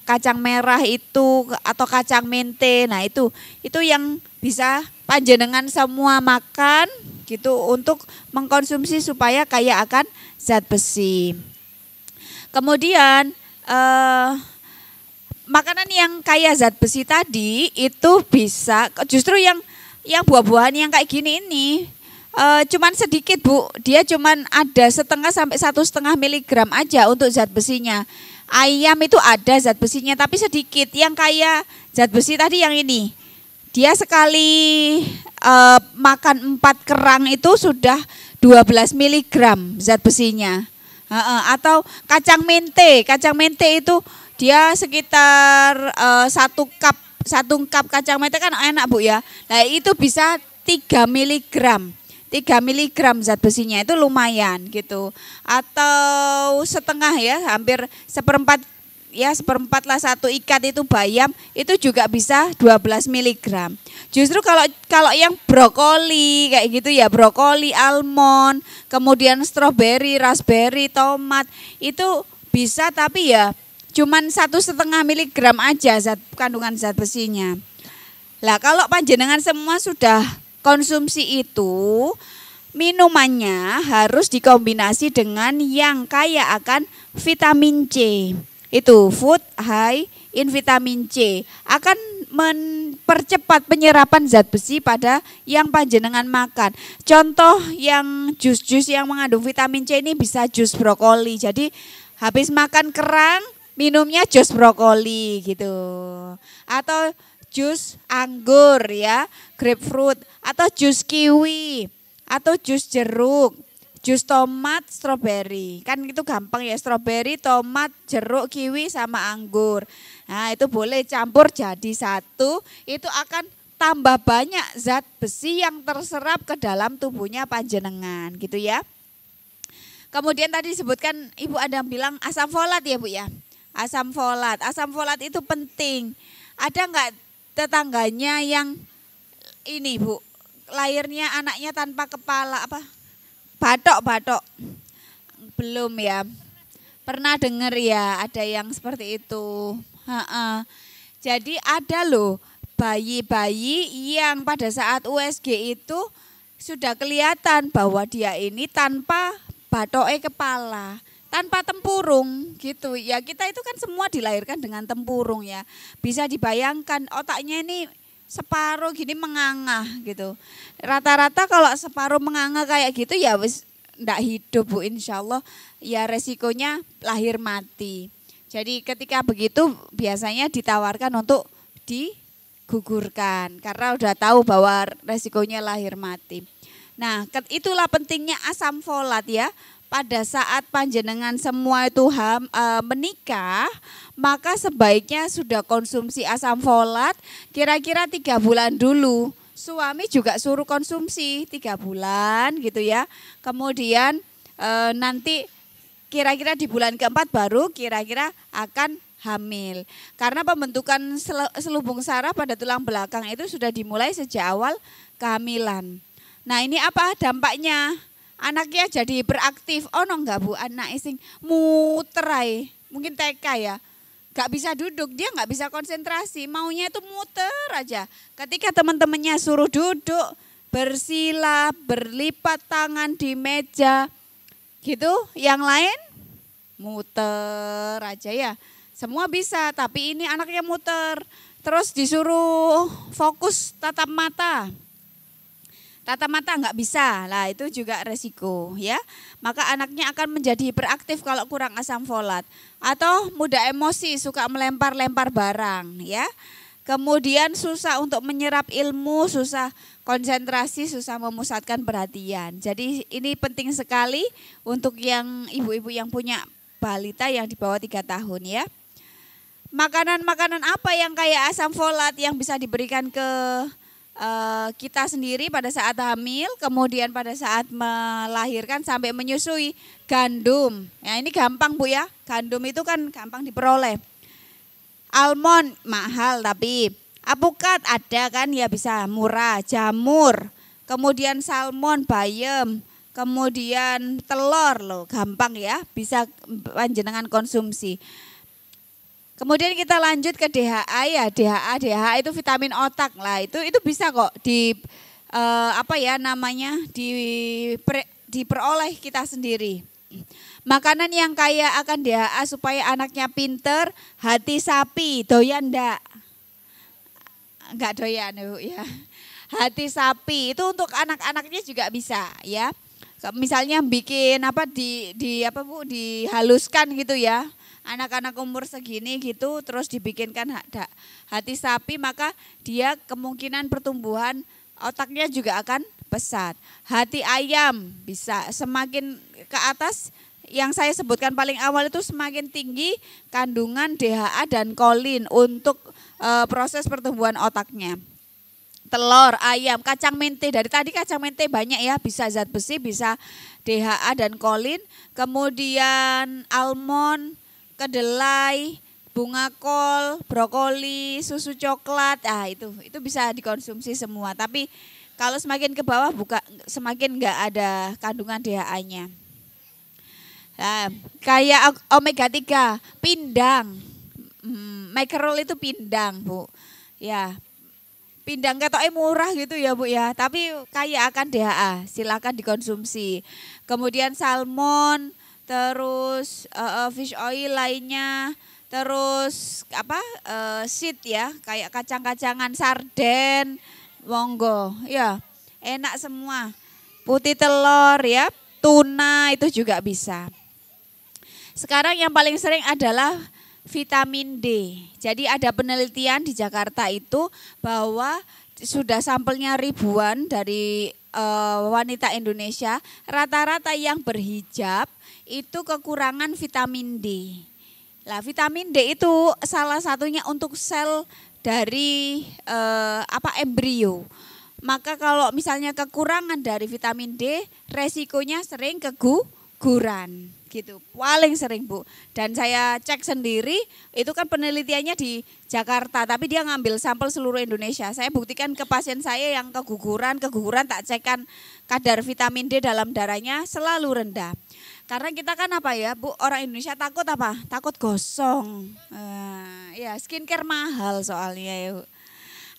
kacang merah itu atau kacang mente. Nah, itu yang bisa panjenengan semua makan gitu untuk mengkonsumsi supaya kaya akan zat besi. Kemudian makanan yang kaya zat besi tadi itu bisa justru yang buah-buahan yang kayak gini ini cuman sedikit Bu, dia cuman ada 0,5 sampai 1,5 miligram aja untuk zat besinya. Ayam itu ada zat besinya tapi sedikit. Yang kaya zat besi tadi yang ini, dia sekali makan 4 kerang itu sudah 12 miligram zat besinya. Atau kacang mente itu dia sekitar 1 cup kacang mente kan enak Bu ya. Nah itu bisa 3 miligram. 3 miligram zat besinya itu lumayan gitu. Atau setengah ya, hampir seperempat lah 1 ikat itu bayam itu juga bisa 12 miligram. Justru kalau yang brokoli kayak gitu ya, brokoli, almond, kemudian stroberi, raspberry, tomat itu bisa tapi ya cuman 1,5 miligram aja kandungan zat besinya. Lah kalau panjenengan semua sudah konsumsi itu, minumannya harus dikombinasi dengan yang kaya akan vitamin C. Itu food high in vitamin C akan mempercepat penyerapan zat besi pada yang panjenengan makan. Contoh yang jus-jus yang mengandung vitamin C ini bisa jus brokoli. Jadi habis makan kerang minumnya jus brokoli gitu. Atau jus anggur ya, grapefruit, atau jus kiwi, atau jus jeruk, jus tomat, stroberi. Kan itu gampang ya, stroberi, tomat, jeruk, kiwi sama anggur. Nah itu boleh campur jadi satu, itu akan tambah banyak zat besi yang terserap ke dalam tubuhnya panjenengan gitu ya. Kemudian tadi disebutkan Ibu ada bilang asam folat ya Bu ya. Asam folat itu penting. Ada enggak tetangganya yang ini Bu, lahirnya anaknya tanpa kepala apa? Batok. Belum ya. Pernah dengar ya ada yang seperti itu. Jadi ada loh bayi-bayi yang pada saat USG itu sudah kelihatan bahwa dia ini tanpa batoke kepala, tanpa tempurung gitu ya. Kita itu kan semua dilahirkan dengan tempurung ya. Bisa dibayangkan otaknya ini separuh gini menganga gitu. Rata-rata kalau separuh menganga kayak gitu ya wis ndak hidup Bu, insyaallah ya resikonya lahir mati. Jadi ketika begitu biasanya ditawarkan untuk digugurkan karena udah tahu bahwa resikonya lahir mati. Nah, itulah pentingnya asam folat ya. Pada saat panjenengan semua itu menikah, maka sebaiknya sudah konsumsi asam folat kira-kira 3 bulan dulu. Suami juga suruh konsumsi 3 bulan gitu ya. Kemudian nanti kira-kira di bulan keempat baru kira-kira akan hamil. Karena pembentukan selubung saraf pada tulang belakang itu sudah dimulai sejak awal kehamilan. Nah ini apa dampaknya? Anaknya jadi beraktif. Oh no enggak Bu, anak sing muter ae. Mungkin TK ya. Gak bisa duduk, dia gak bisa konsentrasi. Maunya itu muter aja. Ketika teman-temannya suruh duduk, bersila, berlipat tangan di meja. Gitu, yang lain muter aja ya. Semua bisa, tapi ini anaknya muter. Terus disuruh fokus tatap mata. Tatap mata nggak bisa, lah itu juga resiko ya. Maka anaknya akan menjadi hiperaktif kalau kurang asam folat. Atau mudah emosi, suka melempar-lempar barang ya. Kemudian susah untuk menyerap ilmu, susah konsentrasi, susah memusatkan perhatian. Jadi ini penting sekali untuk yang ibu-ibu yang punya balita yang di bawah 3 tahun ya. makanan-makanan apa yang kayak asam folat yang bisa diberikan ke kita sendiri pada saat hamil, kemudian pada saat melahirkan sampai menyusui? Gandum. Ya, ini gampang Bu ya. Gandum itu kan gampang diperoleh. Almond mahal tapi apukat ada kan ya, bisa murah. Jamur, kemudian salmon, bayam, kemudian telur loh, gampang ya, bisa panjenengan konsumsi. Kemudian kita lanjut ke DHA ya, DHA itu vitamin otak lah, itu bisa kok diperoleh kita sendiri. Makanan yang kaya akan DHA supaya anaknya pinter, hati sapi, doyan ndak? Enggak doyan Bu ya. Hati sapi itu untuk anak-anaknya juga bisa ya. Misalnya bikin dihaluskan gitu ya. Anak-anak umur segini gitu terus dibikinkan hati sapi, maka dia kemungkinan pertumbuhan otaknya juga akan pesat. Hati ayam bisa, semakin ke atas yang saya sebutkan paling awal itu semakin tinggi kandungan DHA dan kolin untuk proses pertumbuhan otaknya. Telur, ayam, kacang mente, dari tadi kacang mente banyak ya, bisa zat besi, bisa DHA dan kolin. Kemudian almond, kedelai, bunga kol, brokoli, susu coklat, itu bisa dikonsumsi semua. Tapi kalau semakin ke bawah semakin enggak ada kandungan DHA-nya. Nah, kayak omega 3, pindang, mackerel itu pindang Bu. Ya, pindang ketoknya murah gitu ya Bu ya, tapi kaya akan DHA, silakan dikonsumsi. Kemudian salmon, terus fish oil lainnya, terus seed ya, kayak kacang-kacangan, sarden, monggo ya, enak semua. Putih telur ya, tuna itu juga bisa. Sekarang yang paling sering adalah vitamin D. Jadi ada penelitian di Jakarta itu bahwa sudah sampelnya ribuan dari wanita Indonesia, rata-rata yang berhijab itu kekurangan vitamin D. Nah, vitamin D itu salah satunya untuk sel dari embrio. Maka kalau misalnya kekurangan dari vitamin D, resikonya sering keguguran. Gitu, paling sering Bu. Dan saya cek sendiri, itu kan penelitiannya di Jakarta, tapi dia ngambil sampel seluruh Indonesia. Saya buktikan ke pasien saya yang keguguran tak cekkan kadar vitamin D dalam darahnya selalu rendah. Karena kita kan Bu, orang Indonesia takut apa? Takut gosong. Ya skincare mahal soalnya ya Bu.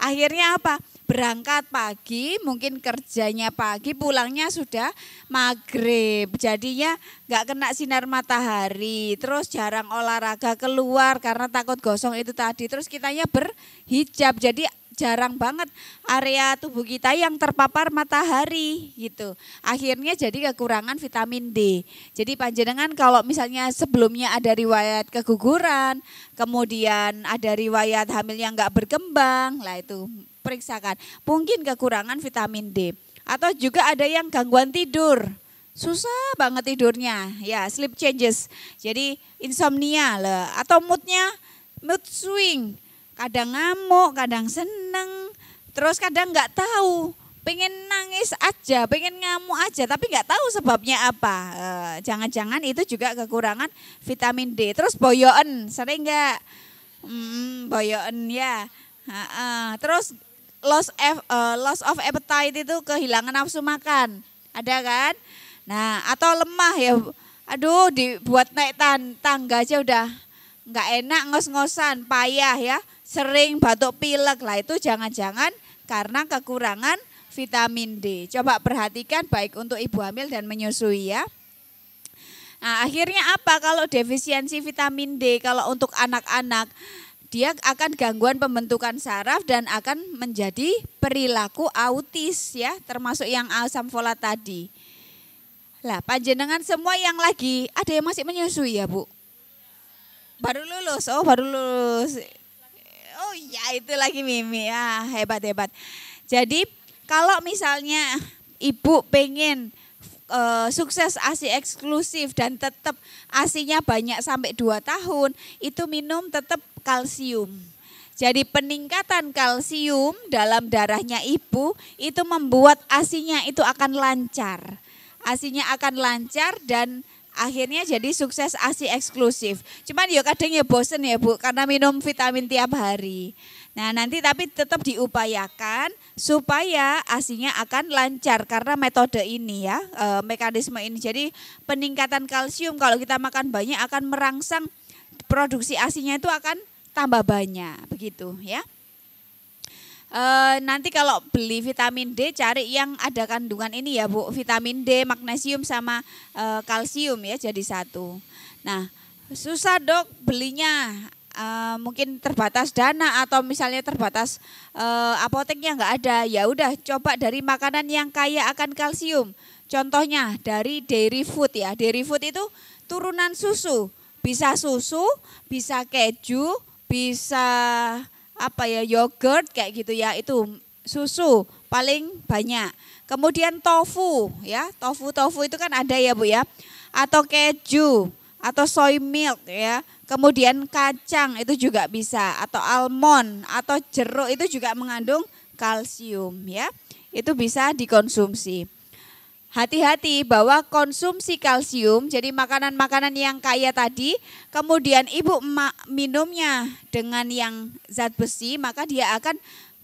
Akhirnya apa? Berangkat pagi, mungkin kerjanya pagi, pulangnya sudah maghrib. Jadinya nggak kena sinar matahari, terus jarang olahraga keluar karena takut gosong itu tadi. Terus kitanya berhijab, jadi jarang banget area tubuh kita yang terpapar matahari gitu. Akhirnya jadi kekurangan vitamin D. Jadi panjenengan kalau misalnya sebelumnya ada riwayat keguguran, kemudian ada riwayat hamil yang nggak berkembang, lah itu periksakan. Mungkin kekurangan vitamin D. Atau juga ada yang gangguan tidur. Susah banget tidurnya, ya sleep changes. Jadi insomnia lah, atau mood swing. Kadang ngamuk, kadang seneng, terus kadang nggak tahu, pengen nangis aja, pengen ngamuk aja, tapi nggak tahu sebabnya apa. Jangan-jangan itu juga kekurangan vitamin D. Terus boyoen, sering nggak? Boyoen ya. Terus loss of appetite itu kehilangan nafsu makan, ada kan? Nah, atau lemah ya, aduh dibuat naik tangga aja udah nggak enak, ngos-ngosan, payah ya. Sering batuk pilek, lah itu jangan-jangan karena kekurangan vitamin D. Coba perhatikan baik untuk ibu hamil dan menyusui ya. Nah, akhirnya apa kalau defisiensi vitamin D? Kalau untuk anak-anak, dia akan gangguan pembentukan saraf dan akan menjadi perilaku autis ya, termasuk yang asam folat tadi. Lah, panjenengan semua yang lagi, ada yang masih menyusui ya Bu? Baru lulus, baru lulus. Oh ya, itu lagi Mimi, ya hebat. Jadi kalau misalnya ibu pengen sukses ASI eksklusif dan tetap ASInya banyak sampai 2 tahun, itu minum tetap kalsium. Jadi peningkatan kalsium dalam darahnya ibu itu membuat ASInya itu akan lancar. ASInya akan lancar dan akhirnya jadi sukses ASI eksklusif. Cuman ya kadang ya bosen ya Bu karena minum vitamin tiap hari. Nah nanti tapi tetap diupayakan supaya ASInya akan lancar karena metode ini ya, mekanisme ini. Jadi peningkatan kalsium kalau kita makan banyak akan merangsang produksi ASInya itu akan tambah banyak begitu ya. Nanti kalau beli vitamin D cari yang ada kandungan ini ya Bu, vitamin D, magnesium sama kalsium ya jadi satu. Nah susah dok belinya, mungkin terbatas dana atau misalnya terbatas apoteknya nggak ada, ya udah coba dari makanan yang kaya akan kalsium. Contohnya dari dairy food ya, dairy food itu turunan susu, bisa keju, bisa apa ya yogurt kayak gitu ya, itu susu paling banyak. Kemudian tofu ya, tofu itu kan ada ya Bu ya, atau keju atau soy milk ya. Kemudian kacang itu juga bisa, atau almond atau jeruk itu juga mengandung kalsium ya. Itu bisa dikonsumsi. Hati-hati bahwa konsumsi kalsium, jadi makanan-makanan yang kaya tadi, kemudian ibu minumnya dengan yang zat besi, maka dia akan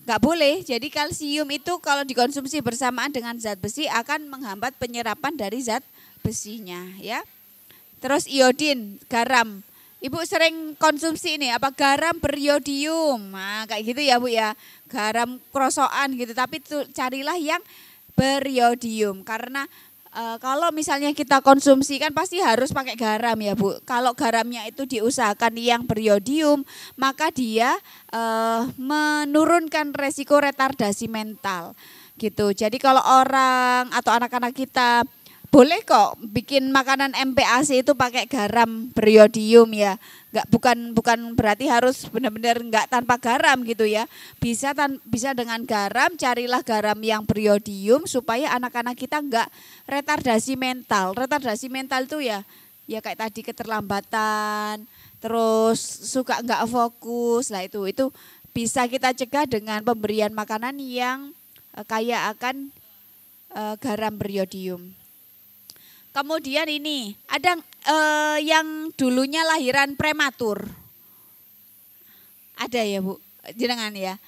nggak boleh. Jadi kalsium itu kalau dikonsumsi bersamaan dengan zat besi akan menghambat penyerapan dari zat besinya ya. Terus iodin, garam. Ibu sering konsumsi ini apa garam beriodium, nah, kayak gitu ya Bu ya, garam krosokan gitu. Tapi carilah yang beriodium karena kalau misalnya kita konsumsi kan pasti harus pakai garam ya Bu. Kalau garamnya itu diusahakan yang beriodium maka dia menurunkan resiko retardasi mental gitu. Jadi kalau orang atau anak-anak kita boleh kok bikin makanan MPASI itu pakai garam beriodium ya. Bukan berarti harus benar-benar enggak tanpa garam gitu ya. Bisa dengan garam, carilah garam yang beriodium supaya anak-anak kita enggak retardasi mental. Retardasi mental itu ya kayak tadi keterlambatan, terus suka enggak fokus. Lah itu bisa kita cegah dengan pemberian makanan yang kaya akan garam beriodium. Kemudian ini ada yang dulunya lahiran prematur. Ada ya Bu, jenengan ya.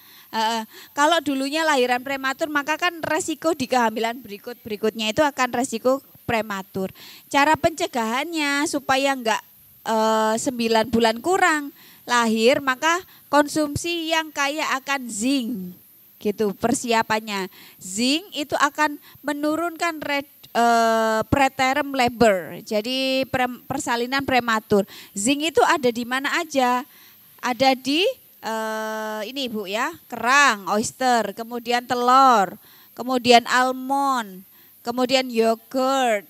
Kalau dulunya lahiran prematur maka kan resiko di kehamilan berikutnya itu akan resiko prematur. Cara pencegahannya supaya enggak 9 bulan kurang lahir maka konsumsi yang kaya akan zinc. Gitu persiapannya. Zinc itu akan menurunkan preterm labor, jadi persalinan prematur. Zinc itu ada di mana aja? Ada di ini Bu ya, kerang, oyster, kemudian telur, kemudian almond, kemudian yogurt,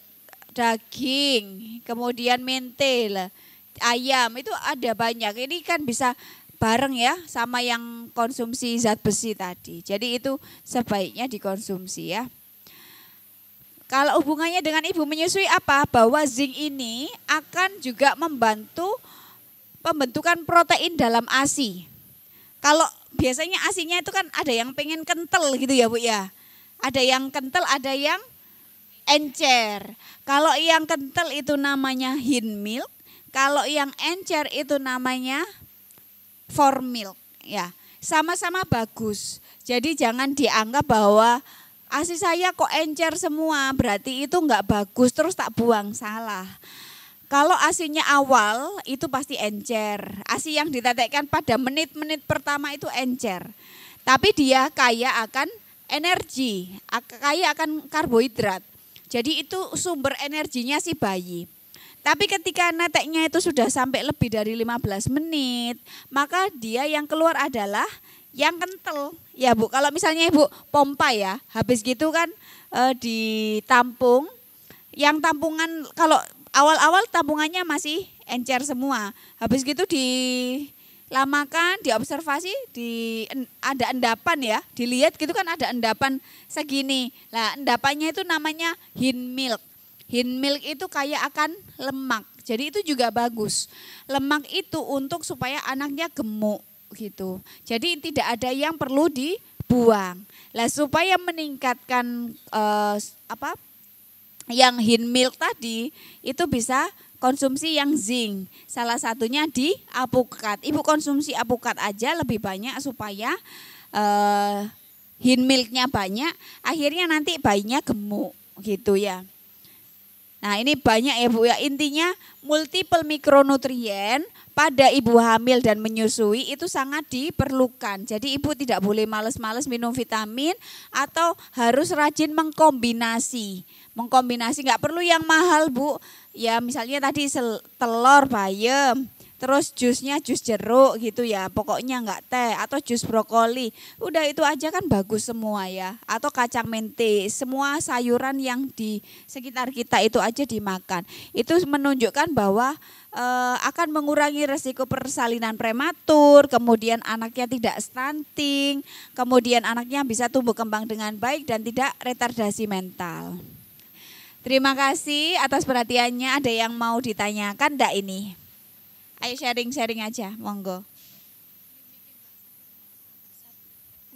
daging, kemudian mentil, ayam, itu ada banyak. Ini kan bisa bareng ya sama yang konsumsi zat besi tadi. Jadi itu sebaiknya dikonsumsi ya. Kalau hubungannya dengan ibu menyusui apa? Bahwa zinc ini akan juga membantu pembentukan protein dalam ASI. Kalau biasanya ASInya itu kan ada yang pengen kental gitu ya Bu ya. Ada yang kental, ada yang encer. Kalau yang kental itu namanya hin milk, kalau yang encer itu namanya form milk ya. Sama-sama bagus. Jadi jangan dianggap bahwa ASI saya kok encer semua, berarti itu enggak bagus terus tak buang, salah. Kalau ASInya awal itu pasti encer. ASI yang ditetekkan pada menit-menit pertama itu encer. Tapi dia kaya akan energi, kaya akan karbohidrat. Jadi itu sumber energinya si bayi. Tapi ketika neteknya itu sudah sampai lebih dari 15 menit, maka dia yang keluar adalah yang kental. Ya Bu, kalau misalnya Ibu pompa ya, habis gitu kan ditampung. Yang tampungan kalau awal-awal tampungannya masih encer semua. Habis gitu dilamakan, diobservasi, ada endapan ya, dilihat gitu kan ada endapan segini. Nah, endapannya itu namanya hin milk. Hind milk itu kaya akan lemak. Jadi itu juga bagus. Lemak itu untuk supaya anaknya gemuk gitu. Jadi tidak ada yang perlu dibuang. Lah supaya meningkatkan yang hind milk tadi itu bisa konsumsi yang zinc. Salah satunya di apukat. Ibu konsumsi apukat aja lebih banyak supaya hind milknya banyak. Akhirnya nanti bayinya gemuk gitu ya. Nah ini banyak ya Bu ya, intinya multiple mikronutrien pada ibu hamil dan menyusui itu sangat diperlukan. Jadi ibu tidak boleh males-males minum vitamin atau harus rajin mengkombinasi. Mengkombinasi nggak perlu yang mahal Bu, ya misalnya tadi telur bayam, terus jusnya jus jeruk gitu ya, pokoknya nggak teh atau jus brokoli. Udah itu aja kan bagus semua ya. Atau kacang mente, semua sayuran yang di sekitar kita itu aja dimakan. Itu menunjukkan bahwa akan mengurangi resiko persalinan prematur, kemudian anaknya tidak stunting, kemudian anaknya bisa tumbuh kembang dengan baik dan tidak retardasi mental. Terima kasih atas perhatiannya. Ada yang mau ditanyakan enggak ini? Ayo sharing-sharing aja, monggo.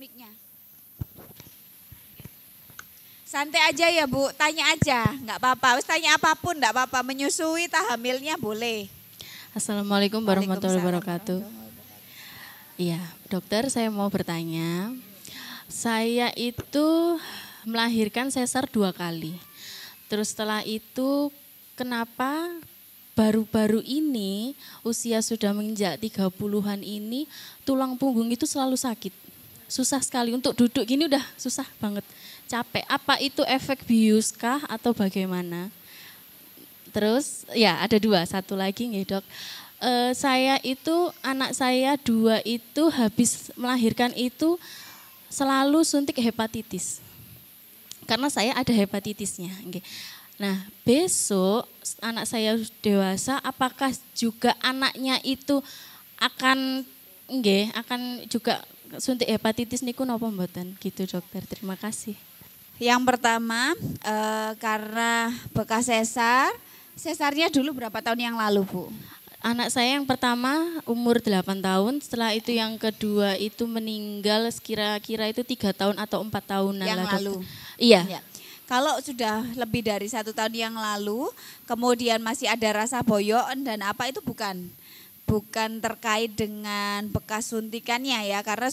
Mic-nya. Santai aja ya Bu, tanya aja, nggak apa-apa. Wis tanya apapun nggak apa-apa, menyusui tak hamilnya boleh. Assalamualaikum warahmatullahi wabarakatuh. Iya, dokter saya mau bertanya. Saya itu melahirkan sesar 2 kali. Terus setelah itu kenapa baru-baru ini usia sudah menginjak 30-an ini tulang punggung itu selalu sakit. Susah sekali untuk duduk gini udah susah banget, capek. Apa itu efek bius kah atau bagaimana? Terus ya ada 2, satu lagi nih Dok. Saya itu anak saya 2 itu habis melahirkan itu selalu suntik hepatitis. Karena saya ada hepatitisnya. Nah besok anak saya dewasa, apakah juga anaknya itu akan juga suntik hepatitis niku napa mboten gitu dokter? Terima kasih. Yang pertama karena bekas sesarnya dulu berapa tahun yang lalu Bu? Anak saya yang pertama umur 8 tahun, setelah itu yang kedua itu meninggal kira-kira itu 3 tahun atau 4 tahunan yang lah, lalu. Iya. Ya. Kalau sudah lebih dari 1 tahun yang lalu, kemudian masih ada rasa boyok dan apa itu bukan terkait dengan bekas suntikannya ya, karena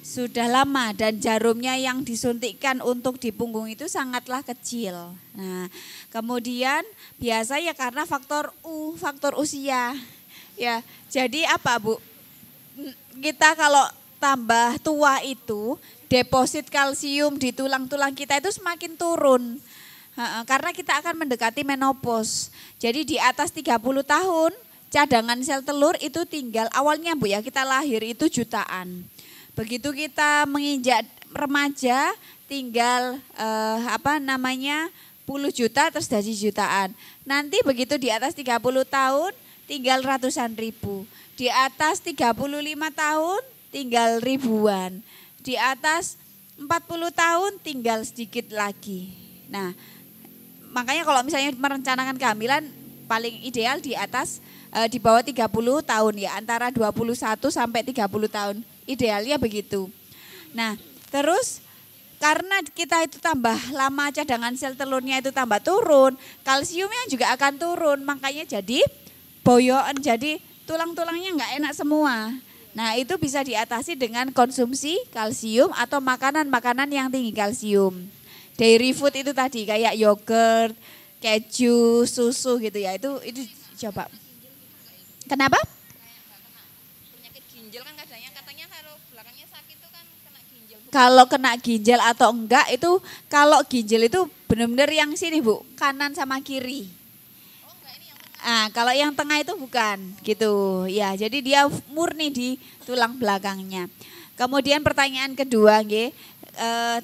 sudah lama dan jarumnya yang disuntikkan untuk di punggung itu sangatlah kecil. Nah, kemudian biasa ya karena faktor usia. Ya, jadi apa Bu? Kita kalau tambah tua itu deposit kalsium di tulang-tulang kita itu semakin turun. Karena kita akan mendekati menopause. Jadi di atas 30 tahun cadangan sel telur itu tinggal awalnya Bu ya, kita lahir itu jutaan. Begitu kita menginjak remaja tinggal puluh juta terus jadi jutaan. Nanti begitu di atas 30 tahun tinggal ratusan ribu. Di atas 35 tahun tinggal ribuan. Di atas 40 tahun tinggal sedikit lagi. Nah, makanya kalau misalnya merencanakan kehamilan paling ideal di atas di bawah 30 tahun ya, antara 21 sampai 30 tahun. Idealnya begitu. Nah, terus karena kita itu tambah lama cadangan sel telurnya itu tambah turun, kalsiumnya juga akan turun, makanya jadi boyokan, jadi tulang-tulangnya enggak enak semua. Nah itu bisa diatasi dengan konsumsi kalsium atau makanan-makanan yang tinggi kalsium. Dairy food itu tadi kayak yogurt, keju, susu gitu ya, itu coba. Kenapa? Penyakit ginjal kan katanya kalau belakangnya sakit itu kan kena ginjal. Kalau kena ginjal atau enggak itu, kalau ginjal itu benar-benar yang sini Bu, kanan sama kiri. Kalau yang tengah itu bukan gitu ya, jadi dia murni di tulang belakangnya. Kemudian pertanyaan kedua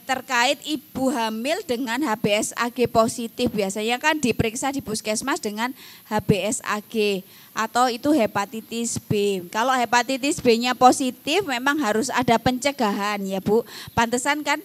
terkait ibu hamil dengan HBsAg positif, biasanya kan diperiksa di puskesmas dengan HBsAg atau itu hepatitis B. Kalau hepatitis B-nya positif memang harus ada pencegahan ya Bu. Pantesan kan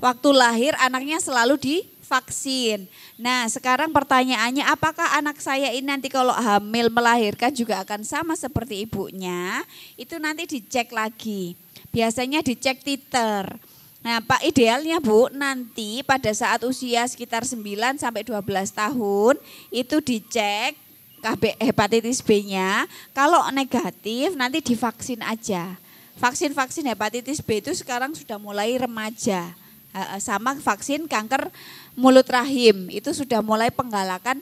waktu lahir anaknya selalu di vaksin. Nah, sekarang pertanyaannya, apakah anak saya ini nanti kalau hamil melahirkan juga akan sama seperti ibunya? Itu nanti dicek lagi. Biasanya dicek titer. Nah, Pak, idealnya Bu, nanti pada saat usia sekitar 9 sampai 12 tahun itu dicek KB hepatitis B-nya. Kalau negatif nanti divaksin aja. Vaksin-vaksin hepatitis B itu sekarang sudah mulai remaja. Sama vaksin kanker mulut rahim itu sudah mulai penggalakan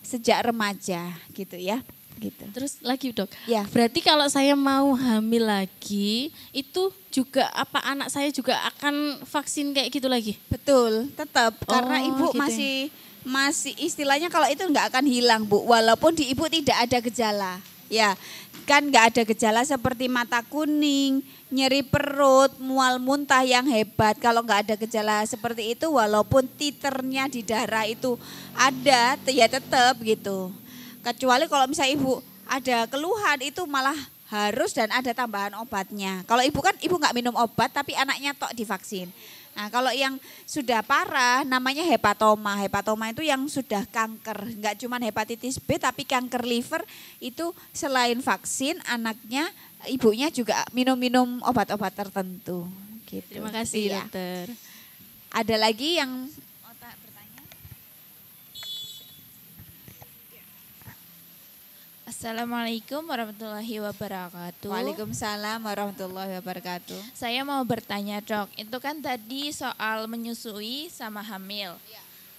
sejak remaja gitu ya. Gitu. Terus lagi dok, Ya. berarti kalau saya mau hamil lagi, itu juga apa anak saya juga akan vaksin kayak gitu lagi? Betul, tetap karena Oh, ibu gitu ya. masih istilahnya kalau itu nggak akan hilang Bu, walaupun di ibu tidak ada gejala. Ya, kan nggak ada gejala seperti mata kuning, nyeri perut, mual muntah yang hebat. Kalau nggak ada gejala seperti itu, walaupun titernya di darah itu ada, ya tetap gitu. Kecuali kalau misalnya ibu ada keluhan itu malah harus dan ada tambahan obatnya. Kalau ibu kan ibu nggak minum obat tapi anaknya tok divaksin. Nah kalau yang sudah parah namanya hepatoma. Hepatoma itu yang sudah kanker. Nggak cuma hepatitis B tapi kanker liver itu selain vaksin anaknya ibunya juga minum-minum obat-obat tertentu. Gitu. Terima kasih Iya. dokter. Ada lagi yang Assalamualaikum warahmatullahi wabarakatuh. Waalaikumsalam warahmatullahi wabarakatuh. Saya mau bertanya dok, itu kan tadi soal menyusui sama hamil.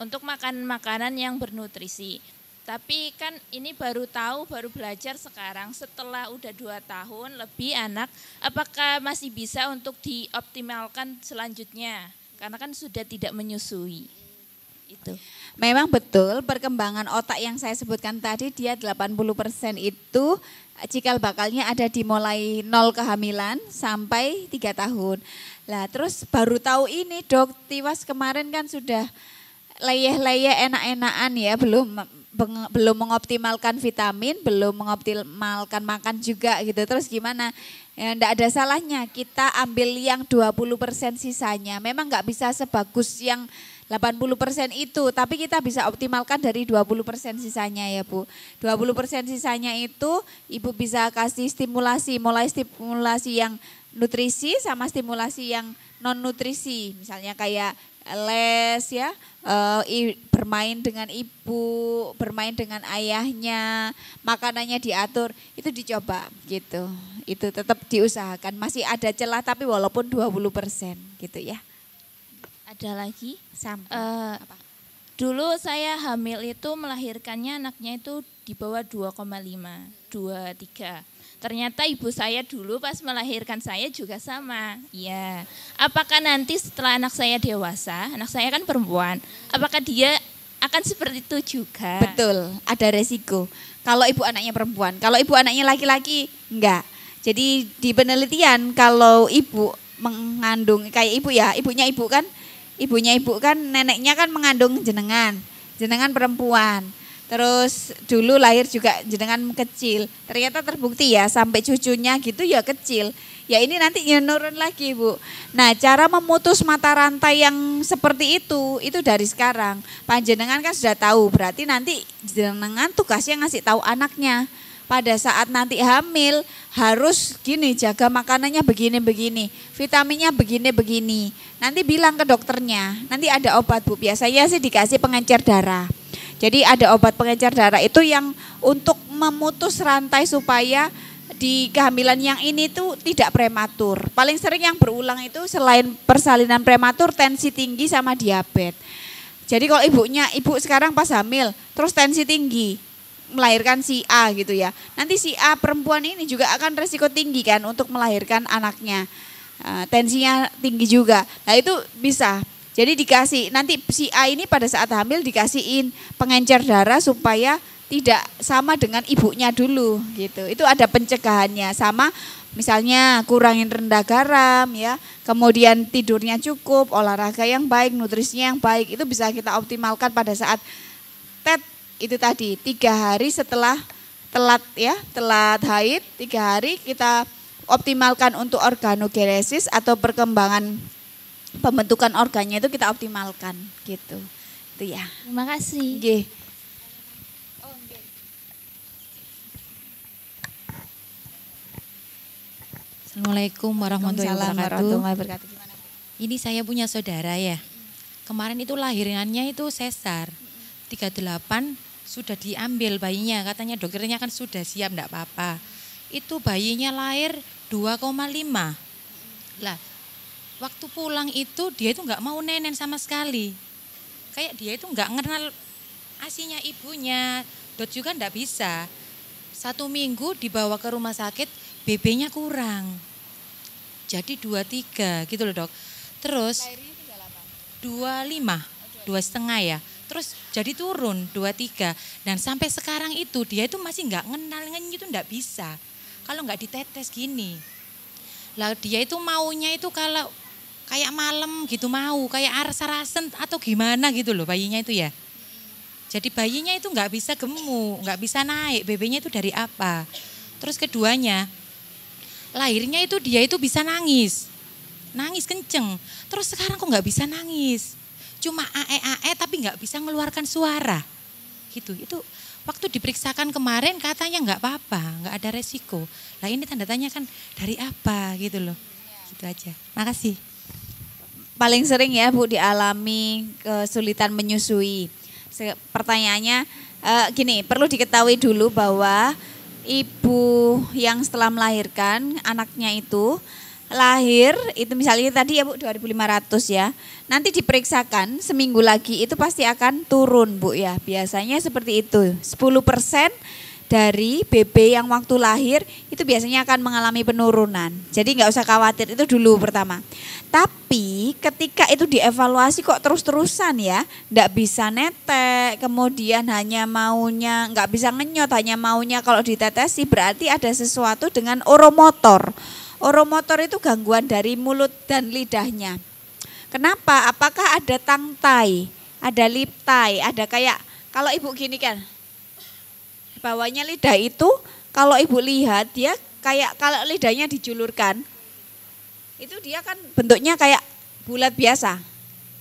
Untuk makan makanan yang bernutrisi. Tapi kan ini baru tahu, baru belajar sekarang setelah udah 2 tahun lebih anak. Apakah masih bisa untuk dioptimalkan selanjutnya? Karena kan sudah tidak menyusui. Itu. Memang betul perkembangan otak yang saya sebutkan tadi dia 80% itu cikal bakalnya ada di mulai 0 kehamilan sampai 3 tahun. Lah terus baru tahu ini Dok, Tiwas kemarin kan sudah leyeh-leyeh enak-enakan ya, belum mengoptimalkan vitamin, belum mengoptimalkan makan juga gitu. Terus gimana? Ya enggak ada salahnya kita ambil yang 20% sisanya. Memang enggak bisa sebagus yang 80% itu, tapi kita bisa optimalkan dari 20% sisanya ya Bu. 20% sisanya itu Ibu bisa kasih stimulasi, mulai stimulasi yang nutrisi sama stimulasi yang non nutrisi. Misalnya kayak les ya, bermain dengan ibu, bermain dengan ayahnya, makanannya diatur, itu dicoba gitu. Itu tetap diusahakan, masih ada celah tapi walaupun 20% gitu ya. Ada lagi? Sampai. Dulu saya hamil itu melahirkannya anaknya itu di bawah 2,5, 2,3. Ternyata ibu saya dulu pas melahirkan saya juga sama. Ya. Apakah nanti setelah anak saya dewasa, anak saya kan perempuan, apakah dia akan seperti itu juga? Betul, ada resiko. Kalau ibu anaknya perempuan, kalau ibu anaknya laki-laki enggak. Jadi di penelitian kalau ibu mengandung kayak ibu ya, ibunya ibu kan neneknya kan mengandung jenengan perempuan. Terus dulu lahir juga jenengan kecil. Ternyata terbukti ya sampai cucunya gitu ya kecil. Ya ini nanti nurun lagi Bu. Nah cara memutus mata rantai yang seperti itu dari sekarang. Panjenengan kan sudah tahu berarti nanti jenengan tugasnya ngasih tahu anaknya. Pada saat nanti hamil harus gini, jaga makanannya begini-begini, vitaminnya begini-begini. Nanti bilang ke dokternya, nanti ada obat Bu, biasanya sih dikasih pengencer darah. Jadi ada obat pengencer darah itu yang untuk memutus rantai supaya di kehamilan yang ini tuh tidak prematur. Paling sering yang berulang itu selain persalinan prematur, tensi tinggi sama diabetes. Jadi kalau ibu sekarang pas hamil, terus tensi tinggi, melahirkan si A gitu ya. Nanti si A perempuan ini juga akan resiko tinggi kan untuk melahirkan anaknya. Tensinya tinggi juga. Nah itu bisa. Jadi dikasih, nanti si A ini pada saat hamil dikasihin pengencer darah supaya tidak sama dengan ibunya dulu gitu. Itu ada pencegahannya, sama misalnya kurangin rendah garam ya. Kemudian tidurnya cukup, olahraga yang baik, nutrisinya yang baik. Itu bisa kita optimalkan pada saat TET. Itu tadi 3 hari setelah telat haid, 3 hari kita optimalkan untuk organogenesis atau perkembangan pembentukan organnya itu kita optimalkan gitu. Itu ya. Terima kasih. Nggih. Assalamualaikum warahmatullahi Waalaikumsalam wabarakatuh. warahmatullahi wabarakatuh. Gimana? Ini saya punya saudara ya. Kemarin itu lahirannya itu sesar. 38 sudah diambil bayinya. Katanya dokternya kan sudah siap enggak apa-apa. Itu bayinya lahir 2,5. Lah, waktu pulang itu dia itu enggak mau nenen sama sekali. Kayak dia itu enggak kenal asinya ibunya. Dot juga enggak bisa. 1 minggu dibawa ke rumah sakit, BB-nya kurang. Jadi 23 gitu loh dok. Terus 25, 2,5 ya. Terus jadi turun 23. Dan sampai sekarang itu dia itu masih nggak ngenal itu nggak bisa. Kalau nggak ditetes gini. Lah dia itu maunya itu kalau kayak malam gitu mau, kayak arsa-rasen atau gimana gitu loh bayinya itu ya. Jadi bayinya itu nggak bisa gemuk, nggak bisa naik. BB-nya itu dari apa? Terus keduanya, lahirnya itu dia itu bisa nangis kenceng. Terus sekarang kok nggak bisa nangis, cuma ae tapi nggak bisa mengeluarkan suara, gitu. Itu waktu diperiksakan kemarin katanya nggak apa-apa, nggak ada resiko. Lah ini tanda tanya kan dari apa gitu loh, gitu aja. Makasih. Paling sering ya Bu dialami kesulitan menyusui. Pertanyaannya gini, perlu diketahui dulu bahwa ibu yang setelah melahirkan anaknya itu lahir itu misalnya tadi ya Bu 2.500 ya. Nanti diperiksakan seminggu lagi itu pasti akan turun Bu ya. Biasanya seperti itu. 10% dari BB yang waktu lahir itu biasanya akan mengalami penurunan. Jadi nggak usah khawatir, itu dulu pertama. Tapi ketika itu dievaluasi kok terus-terusan ya, nggak bisa netek, kemudian hanya maunya, nggak bisa ngenyot, hanya maunya kalau ditetesi berarti ada sesuatu dengan oromotor. Oromotor itu gangguan dari mulut dan lidahnya. Kenapa? Apakah ada tangtai, ada liptai, ada kayak kalau ibu gini kan, bawahnya lidah itu kalau ibu lihat dia kayak kalau lidahnya dijulurkan, itu dia kan bentuknya kayak bulat biasa,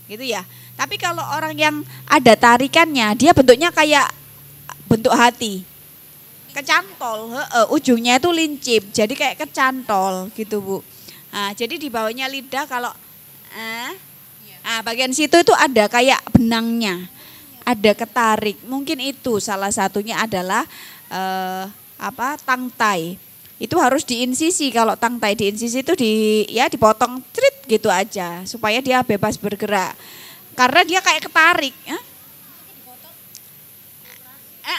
gitu ya. Tapi kalau orang yang ada tarikannya, dia bentuknya kayak bentuk hati. Kecantol, ujungnya itu lincip, jadi kayak kecantol gitu Bu. Nah, jadi di bawahnya lidah kalau bagian situ itu ada kayak benangnya, ada ketarik. Mungkin itu salah satunya adalah tangtai. Itu harus diinsisi. Kalau tangtai diinsisi itu dipotong trit gitu aja supaya dia bebas bergerak. Karena dia kayak ketarik.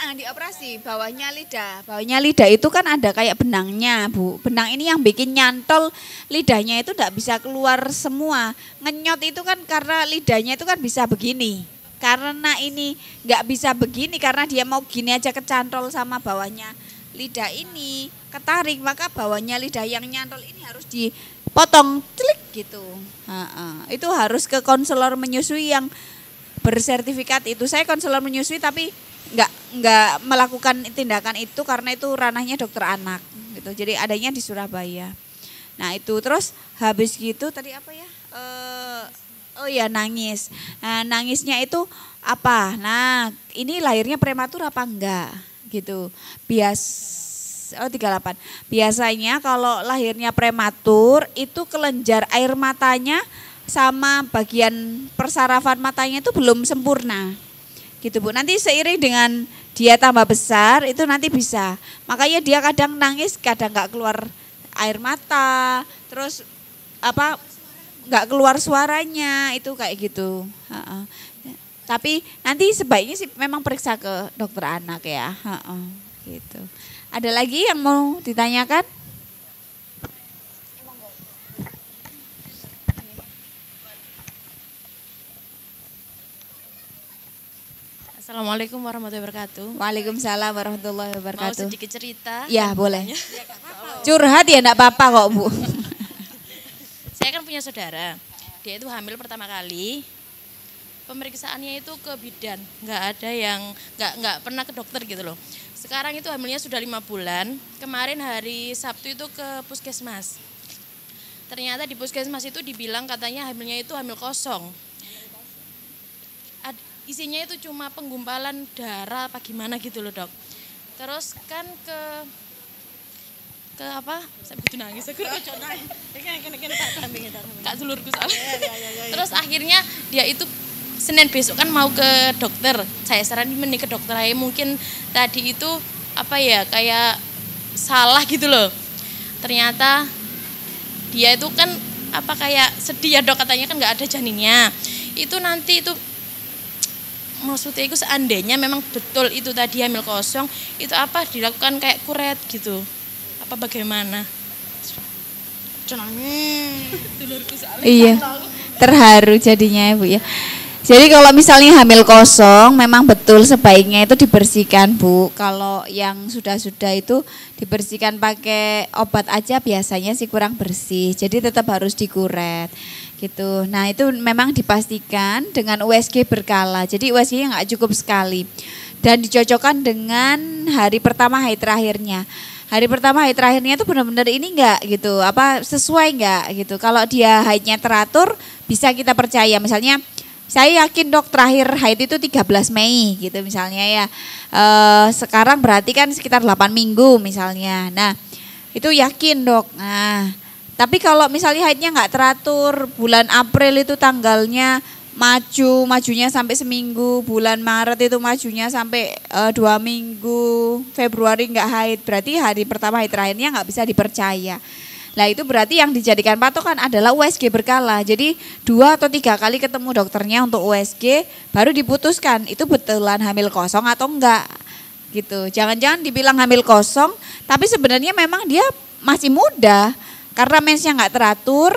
Dioperasi bawahnya lidah. Bawahnya lidah itu kan ada kayak benangnya, Bu. Benang ini yang bikin nyantol lidahnya itu enggak bisa keluar semua. Ngenyot itu kan karena lidahnya itu kan bisa begini. Karena ini enggak bisa begini karena dia mau gini aja kecantol sama bawahnya lidah ini ketarik, maka bawahnya lidah yang nyantol ini harus dipotong klik gitu. Itu harus ke konselor menyusui yang bersertifikat itu. Saya konselor menyusui tapi enggak melakukan tindakan itu karena itu ranahnya dokter anak gitu. Jadi adanya di Surabaya. Nah, itu terus habis gitu tadi apa ya? Nangis. Nah, nangisnya itu apa? Nah, ini lahirnya prematur apa enggak gitu. 38. Biasanya kalau lahirnya prematur itu kelenjar air matanya sama bagian persarafan matanya itu belum sempurna. Gitu Bu. Nanti seiring dengan dia tambah besar itu nanti bisa. Makanya dia kadang nangis, kadang enggak keluar air mata, terus enggak keluar suaranya, itu kayak gitu. Tapi nanti sebaiknya sih memang periksa ke dokter anak ya. Gitu. Ada lagi yang mau ditanyakan? Assalamualaikum warahmatullahi wabarakatuh. Waalaikumsalam warahmatullahi Mau wabarakatuh. sedikit cerita? Ya boleh. Curhat ya enggak apa-apa kok Bu. Saya kan punya saudara, dia itu hamil pertama kali. Pemeriksaannya itu ke bidan, nggak ada yang nggak pernah ke dokter gitu loh. Sekarang itu hamilnya sudah 5 bulan. Kemarin hari Sabtu itu ke puskesmas. Ternyata di puskesmas itu dibilang katanya hamilnya itu hamil kosong. isinya itu cuma penggumpalan darah apa gimana gitu loh dok. Terus kan ke apa? Saya begitu nangis. Kak dulurku soalnya. Terus akhirnya dia itu Senin besok kan mau ke dokter. Saya saranin mending ke dokter aja. Mungkin tadi itu apa ya kayak salah gitu loh. Ternyata dia itu kan apa kayak sedih ya dok, katanya kan nggak ada janinnya. Itu nanti itu maksudnya itu seandainya memang betul itu tadi hamil kosong, itu apa dilakukan kayak kuret gitu, apa bagaimana? Iya, terharu jadinya Bu ya. Jadi kalau misalnya hamil kosong memang betul sebaiknya itu dibersihkan Bu. Kalau yang sudah-sudah itu dibersihkan pakai obat aja biasanya sih kurang bersih. Jadi tetap harus dikuret gitu. Nah itu memang dipastikan dengan USG berkala. Jadi USG-nya nggak cukup sekali. Dan dicocokkan dengan hari pertama haid terakhirnya. Hari pertama haid terakhirnya itu benar-benar ini enggak gitu, apa sesuai enggak gitu. Kalau dia haidnya teratur bisa kita percaya. Misalnya saya yakin dok terakhir haid itu 13 Mei gitu misalnya ya. Sekarang berarti kan sekitar 8 minggu misalnya. Nah itu yakin dok. Nah tapi kalau misalnya haidnya nggak teratur, bulan April itu tanggalnya majunya sampai seminggu, bulan Maret itu majunya sampai 2 minggu, Februari nggak haid, berarti hari pertama haid terakhirnya nggak bisa dipercaya. Nah itu berarti yang dijadikan patokan adalah USG berkala. Jadi 2 atau 3 kali ketemu dokternya untuk USG, baru diputuskan itu betulan hamil kosong atau enggak gitu. Jangan-jangan dibilang hamil kosong, tapi sebenarnya memang dia masih muda. Karena mensnya nggak teratur,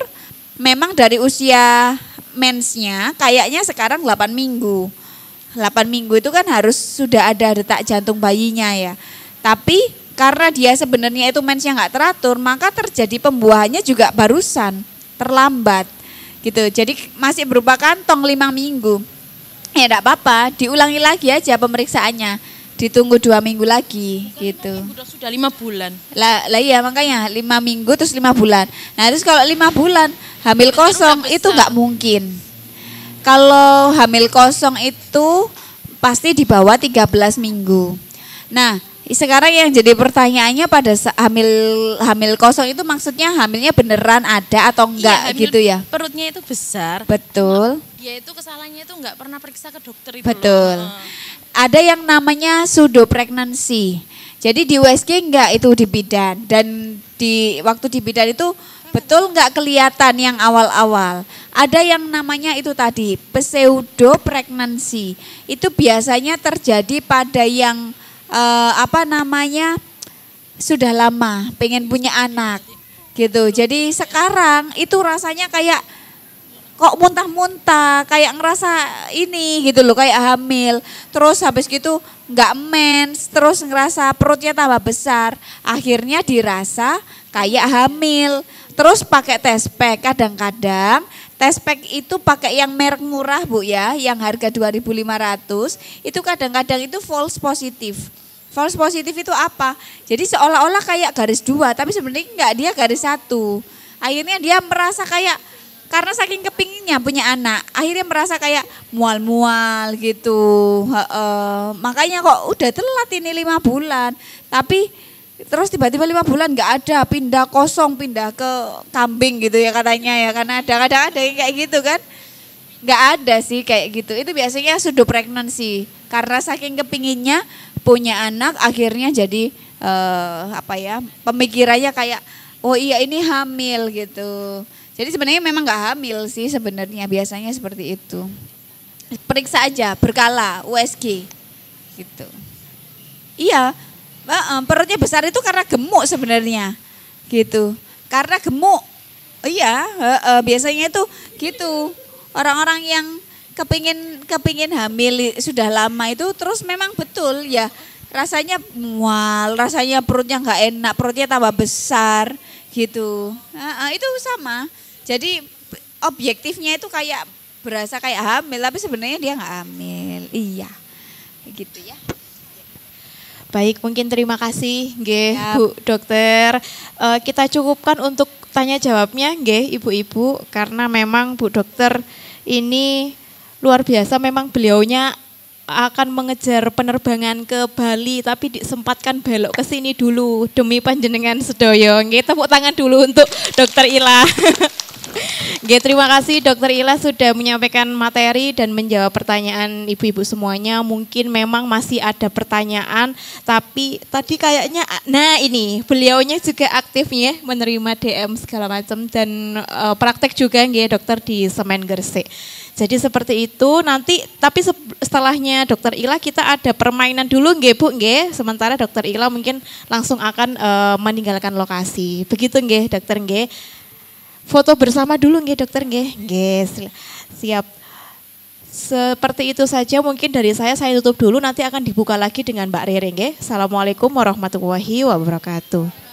memang dari usia mensnya kayaknya sekarang 8 minggu. 8 minggu itu kan harus sudah ada detak jantung bayinya ya. Tapi karena dia sebenarnya itu mensnya nggak teratur, maka terjadi pembuahannya juga barusan, terlambat gitu. Jadi masih berupa kantong 5 minggu. Ya enggak apa-apa, diulangi lagi aja pemeriksaannya. Ditunggu 2 minggu lagi gitu. Sudah 5 bulan. Lah iya makanya 5 minggu terus 5 bulan. Nah terus kalau 5 bulan hamil kosong itu nggak mungkin. Kalau hamil kosong itu pasti di bawah 13 minggu. Nah sekarang yang jadi pertanyaannya pada hamil kosong itu maksudnya hamilnya beneran ada atau enggak iya, gitu ya? Perutnya itu besar. Betul. Dia itu kesalahannya itu enggak pernah periksa ke dokter itu. Betul. Ada yang namanya pseudo pregnancy. Jadi di USG enggak itu di bidan dan di waktu di bidan itu betul enggak kelihatan yang awal-awal. Ada yang namanya itu tadi pseudo pregnancy. Itu biasanya terjadi pada yang sudah lama pengen punya anak gitu. Jadi sekarang itu rasanya kayak kok muntah-muntah, kayak ngerasa ini gitu loh, kayak hamil. Terus habis gitu nggak mens, terus ngerasa perutnya tambah besar. Akhirnya dirasa kayak hamil. Terus pakai test pack, kadang-kadang test pack itu pakai yang merek murah Bu ya, yang harga 2.500, itu kadang-kadang itu false positif. False positif itu apa? Jadi seolah-olah kayak garis 2, tapi sebenarnya enggak, dia garis 1. Akhirnya dia merasa kayak, karena saking kepinginnya punya anak, akhirnya merasa kayak mual-mual gitu. Makanya kok udah telat ini 5 bulan. Tapi terus tiba-tiba 5 bulan enggak ada, pindah kosong, pindah ke kambing gitu ya katanya ya. Karena kadang-kadang ada yang kayak gitu kan. Enggak ada sih kayak gitu. Itu biasanya pseudo pregnancy. Karena saking kepinginnya punya anak akhirnya jadi pemikirannya kayak oh iya ini hamil gitu. Jadi sebenarnya memang nggak hamil sih sebenarnya, biasanya seperti itu. Periksa aja berkala USG gitu. Iya, perutnya besar itu karena gemuk sebenarnya gitu. Karena gemuk. Iya, biasanya itu gitu. Orang-orang yang kepingin hamil sudah lama itu terus memang betul ya rasanya mual, rasanya perutnya nggak enak, perutnya tambah besar gitu. Itu sama. Jadi objektifnya itu kayak berasa kayak hamil, tapi sebenarnya dia nggak hamil. Iya, gitu ya. Baik, mungkin terima kasih nggih Bu Dokter. Kita cukupkan untuk tanya jawabnya nggih Ibu-ibu, karena memang Bu Dokter ini luar biasa, memang beliaunya akan mengejar penerbangan ke Bali tapi disempatkan belok ke sini dulu demi panjenengan sedoyo. Nggih, tepuk tangan dulu untuk Dokter Ila. Nggih, terima kasih Dokter Ila sudah menyampaikan materi dan menjawab pertanyaan ibu-ibu semuanya. Mungkin memang masih ada pertanyaan, tapi tadi kayaknya, nah ini beliaunya juga aktifnya menerima DM segala macam dan praktek juga nggih dokter di Semen Gresik. Jadi seperti itu nanti, tapi setelahnya Dokter Ila kita ada permainan dulu nggih Bu nggih. Sementara Dokter Ila mungkin langsung akan meninggalkan lokasi. Begitu nggih dokter nggih. Foto bersama dulu nggih dokter nggih. Nggih, siap. Seperti itu saja mungkin dari saya tutup dulu, nanti akan dibuka lagi dengan Mbak Rere nggih. Assalamualaikum warahmatullahi wabarakatuh.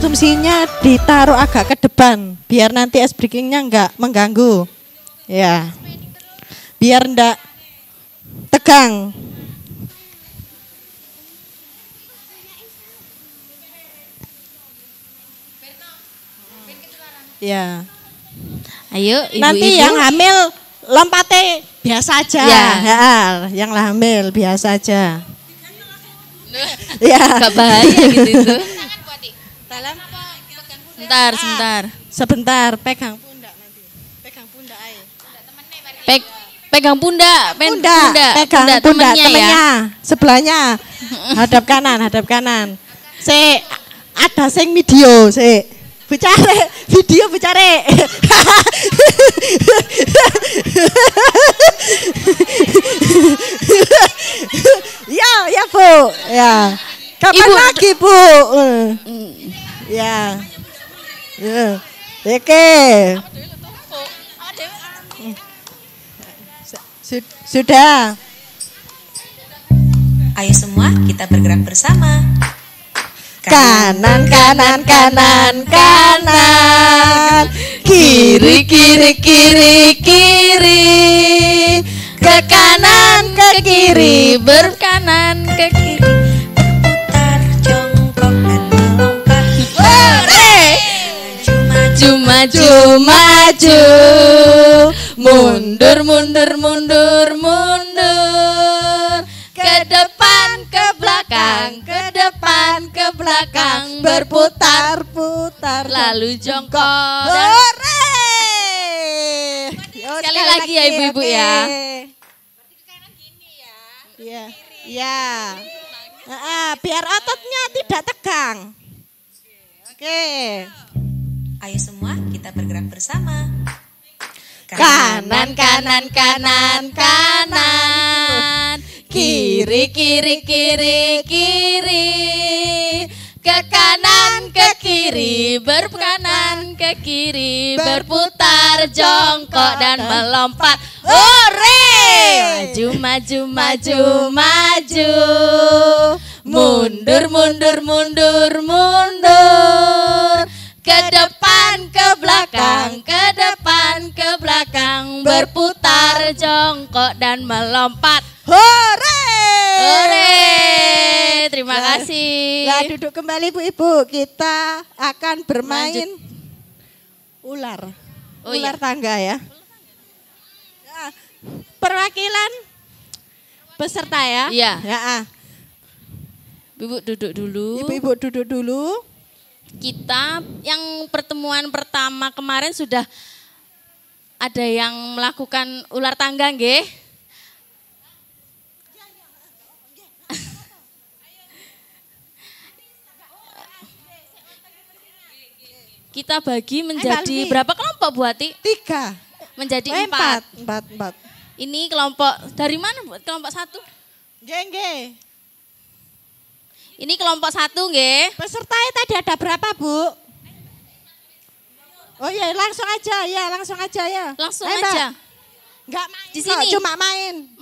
konsumsinya ditaruh agak ke depan biar nanti ice breakingnya enggak mengganggu. Ya. Biar enggak tegang. Ya. Ayo ibu-ibu. Nanti yang hamil lompatnya biasa aja. Ya. Ya, yang hamil biasa aja. Ya. Gak bahaya gitu itu. Sebentar. Sebentar, pegang pundak nanti. Pegang pundak aja. Pegang pundak, Pegang pundak temennya ya. temennya. Sebelahnya. Hadap kanan. Ada sing video, Bicara, video bicara. Ya Bu, ya. Kapan Ibu, lagi Bu? Ya. Oke. Sudah. Ayo semua kita bergerak bersama. Kanan. Kiri. Ke kanan, ke kiri. Berkanan ke kiri. Berputar jongkok dan melompat. Maju. Mundur. Ke depan, ke belakang. Berputar. Lalu jongkok. Hore! Sekali lagi ya ibu-ibu ya. Iya. Biar ototnya tidak tegang. Oke. Ayo semua kita bergerak bersama. Kanan. Kiri. Ke kanan, ke kiri. Berkanan ke kiri. Berputar jongkok dan melompat. Hore! Maju. Mundur. Ke depan, ke belakang. Berputar jongkok dan melompat. Hore! Terima kasih. Nah, duduk kembali Bu-ibu. Kita akan bermain ular. Ular tangga ya. Nah, perwakilan peserta ya. Iya. Ya. Ibu duduk dulu. Ibu-ibu duduk dulu. Kita yang pertemuan pertama kemarin sudah ada yang melakukan ular tangga nggih? Kita bagi menjadi berapa kelompok Bu Ati? 3. Menjadi 4. Ini kelompok dari mana Bu? Kelompok 1? Nggih. Ini kelompok 1 nggih. Pesertanya tadi ada berapa Bu? Oh iya langsung aja ya. Langsung Ayo, aja. Enggak main. Di sini Cuma main.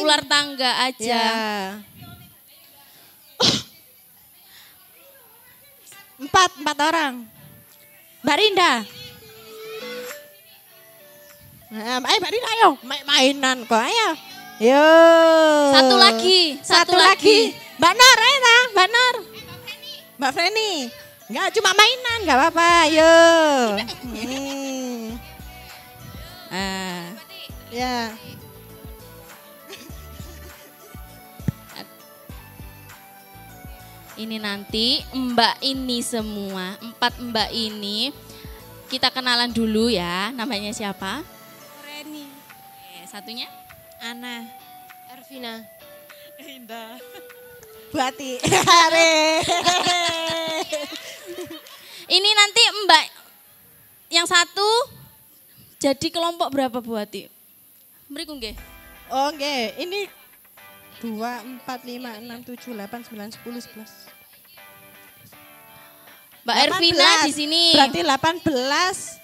Ular tangga aja. Ya. 4 orang. Mbak Rinda. Ayo Mbak Rinda ayo. Mainan kok ayo. Yo. Satu lagi. Mbak Nur ayo ta, Mbak Nur. Mbak Freni. Enggak cuma mainan, enggak apa-apa. Ayo. Ya. Ini nanti mbak ini semua, 4 mbak ini kita kenalan dulu ya. Namanya siapa? Reni. Satunya? Ana. Ervina. Indah. Buati. Ini nanti mbak yang satu jadi kelompok berapa Bu Ati? Mriku nggih. Oh nggih, ini 2, 4, 5, 6, 7, 8, 9, 10, 11. Mbak Ervina di sini. Berarti 18,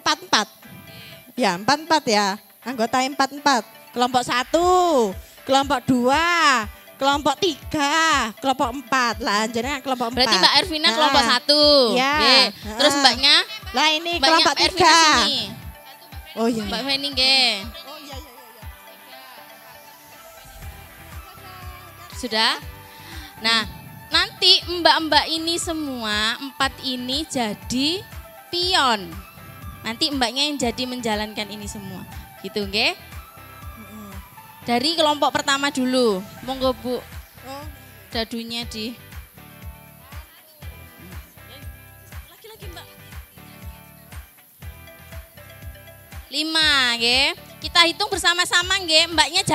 44. Ya 44 ya, anggota 44. Kelompok 1, kelompok 2, kelompok 3, kelompok 4 lah, jenengan kelompok 4. Berarti Mbak Ervina kelompok 1. Ya. Oke. Terus mbaknya? Lah ini Mbaknya kelompok Ervina 3. sini. Oh iya. Mbak Feni nggih. Sudah? Nah, nanti mbak-mbak ini semua 4 ini jadi pion. Nanti mbaknya yang jadi menjalankan ini semua. Gitu nggih? Dari kelompok pertama dulu. Monggo Bu. Dadunya di lagi-lagi Mbak. 5 nggih. Kita hitung bersama-sama nggih. Mbaknya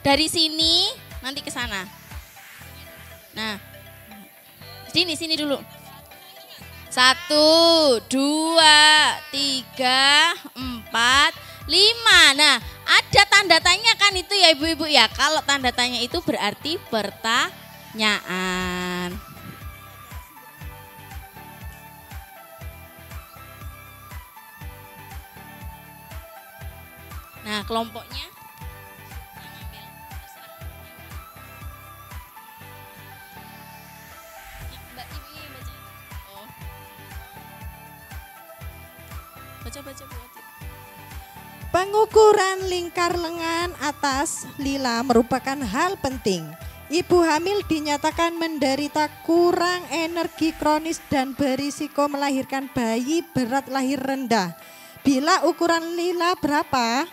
dari sini nanti ke sana. Nah. Sini dulu. 1, 2, 3, 4, 5. Nah, ada tanda tanya kan itu ya Ibu-ibu ya. Kalau tanda tanya itu berarti pertanyaan. Nah, kelompoknya baca Bu. Pengukuran lingkar lengan atas lila merupakan hal penting. Ibu hamil dinyatakan menderita kurang energi kronis dan berisiko melahirkan bayi berat lahir rendah. Bila ukuran lila berapa?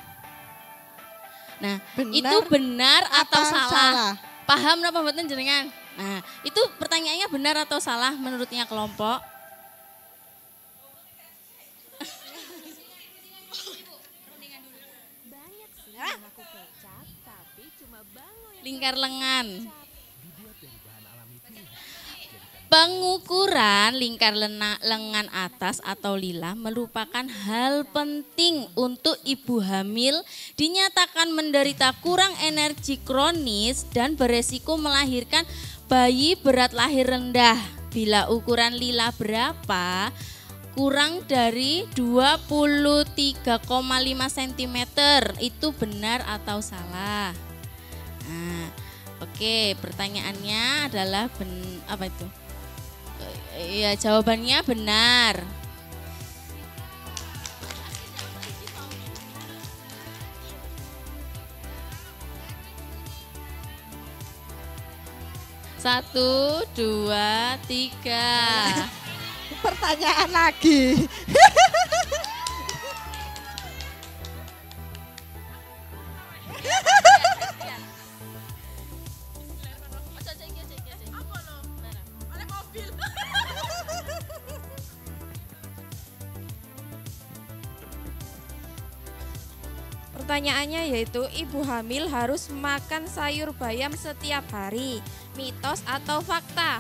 Nah, itu benar atau salah? Paham napa mboten jenengan? Nah, itu pertanyaannya benar atau salah menurutnya kelompok? Lingkar lengan. Pengukuran lingkar lengan atas atau lila merupakan hal penting untuk ibu hamil dinyatakan menderita kurang energi kronis dan beresiko melahirkan bayi berat lahir rendah. Bila ukuran lila berapa? Kurang dari 23,5 cm. Itu benar atau salah? Nah, oke, pertanyaannya adalah apa itu? Ya, jawabannya benar. Satu, 2, 3. Pertanyaan lagi. Pertanyaannya yaitu ibu hamil harus makan sayur bayam setiap hari. Mitos atau fakta?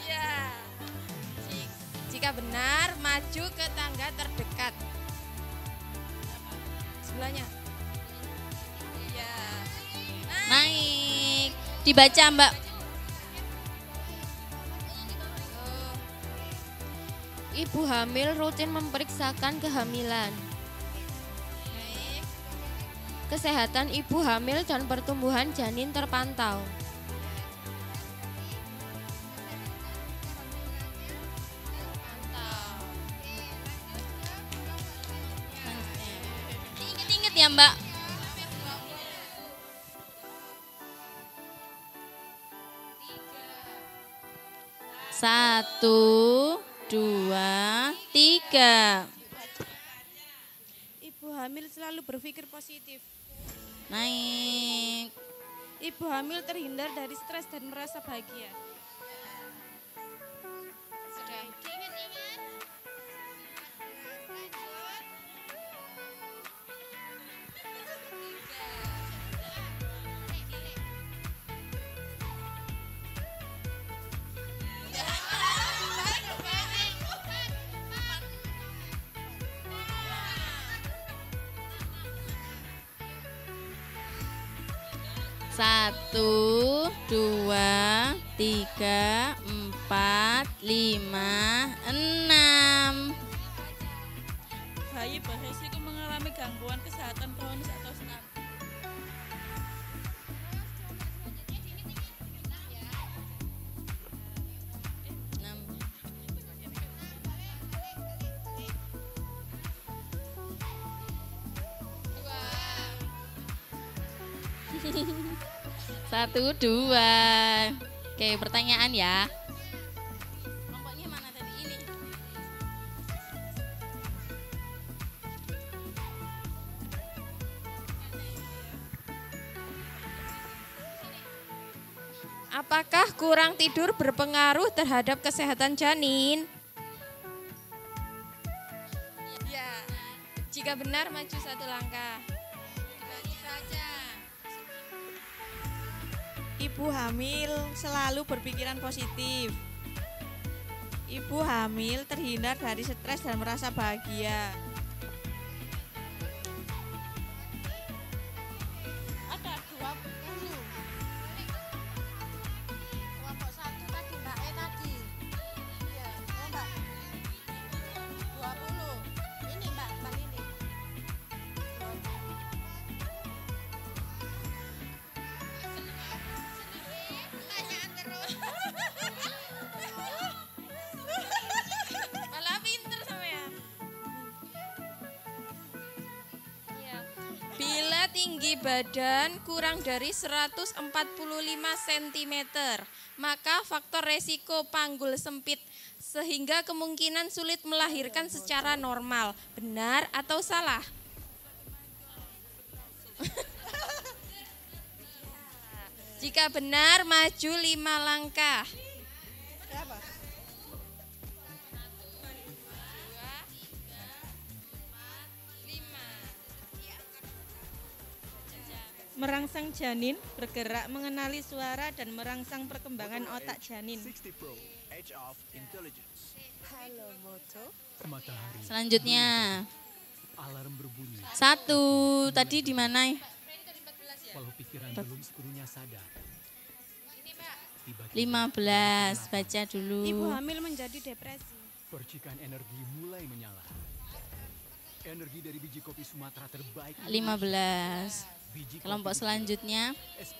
Ya. Jika benar, maju ke tangga terdekat. Sebelahnya. Ya. Naik. Dibaca Mbak. Ibu hamil rutin memeriksakan kehamilan. Kesehatan ibu hamil dan pertumbuhan janin terpantau. Ingat-ingat ya Mbak. Satu, 2, 3. Ibu hamil selalu berpikir positif. Naik. Ibu hamil terhindar dari stres dan merasa bahagia. Sudah. Satu, 2, 3, 4, 5, 6. Bayi beresiko mengalami 1, 2. Oke, pertanyaan ya. Kelompoknya mana tadi? Ini. Apakah kurang tidur berpengaruh terhadap kesehatan janin? Ya, jika benar maju 1 langkah. Dibagi saja. Ibu hamil selalu berpikiran positif. Ibu hamil terhindar dari stres dan merasa bahagia. Ada 20. Kelompok 1 tadi Mbak tadi. Iya, Mbak. 20. Ini Mbak ini. Malah pinter sama ya. Iya. Bila tinggi badan kurang dari 145 cm, maka faktor resiko panggul sempit sehingga kemungkinan sulit melahirkan secara normal. Benar atau salah? Jika benar, maju 5 langkah. Merangsang janin, bergerak, mengenali suara, dan merangsang perkembangan otak janin. Halo Moto. Selanjutnya. Alarm berbunyi. 1. Tadi di mana? Walau pikiran belum sepenuhnya sadar. 15. Baca dulu. Ibu hamil menjadi depresi. Percikan energi mulai menyala. Energi dari biji kopi Sumatera terbaik. 15. Kelompok selanjutnya. 6.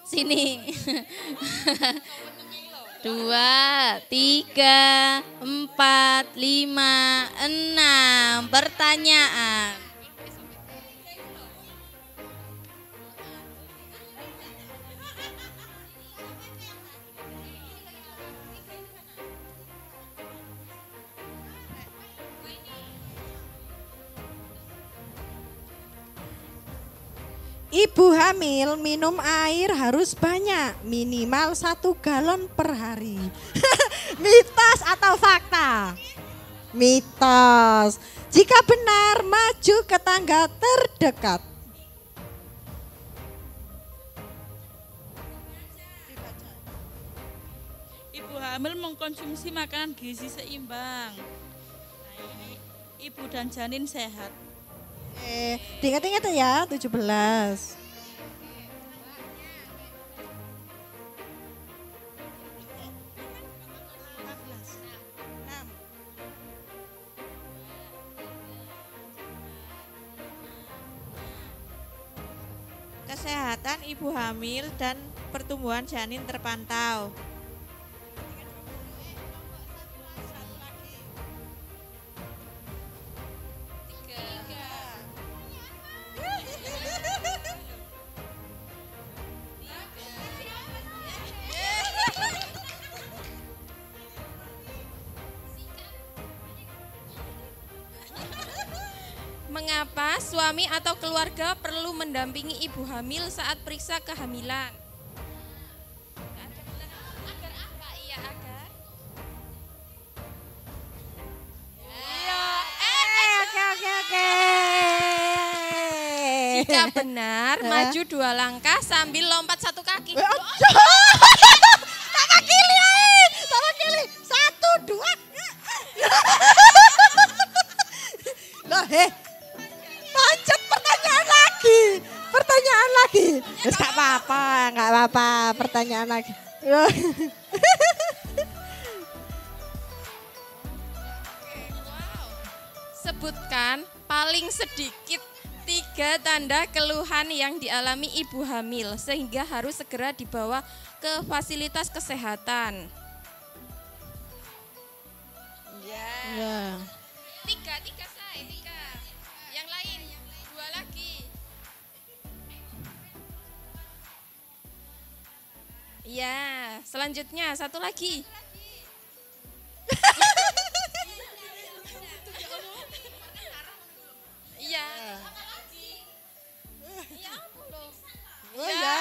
Sini. 2, 3, 4, 5, 6. Pertanyaan. Ibu hamil minum air harus banyak, minimal 1 galon per hari. Mitos atau fakta? Mitos. Jika benar, maju ke tangga terdekat. Ibu hamil mengkonsumsi makanan gizi seimbang. Nah, ini ibu dan janin sehat. Diingat-ingat ya, 17. Kesehatan ibu hamil dan pertumbuhan janin terpantau. Mengapa suami atau keluarga perlu mendampingi ibu hamil saat periksa kehamilan? Agar apa? Iya, agar. Oke. Jika benar, maju 2 langkah sambil lompat 1 kaki. Tak wakili. 1, 2. Loh, lanjut pertanyaan lagi. Enggak apa-apa, pertanyaan lagi. Sebutkan paling sedikit 3 tanda keluhan yang dialami ibu hamil sehingga harus segera dibawa ke fasilitas kesehatan. Ya. Tiga saya, tiga. Yang lain, dua lagi. Iya, selanjutnya satu lagi. Iya. Iya, apa loh? Oh ya.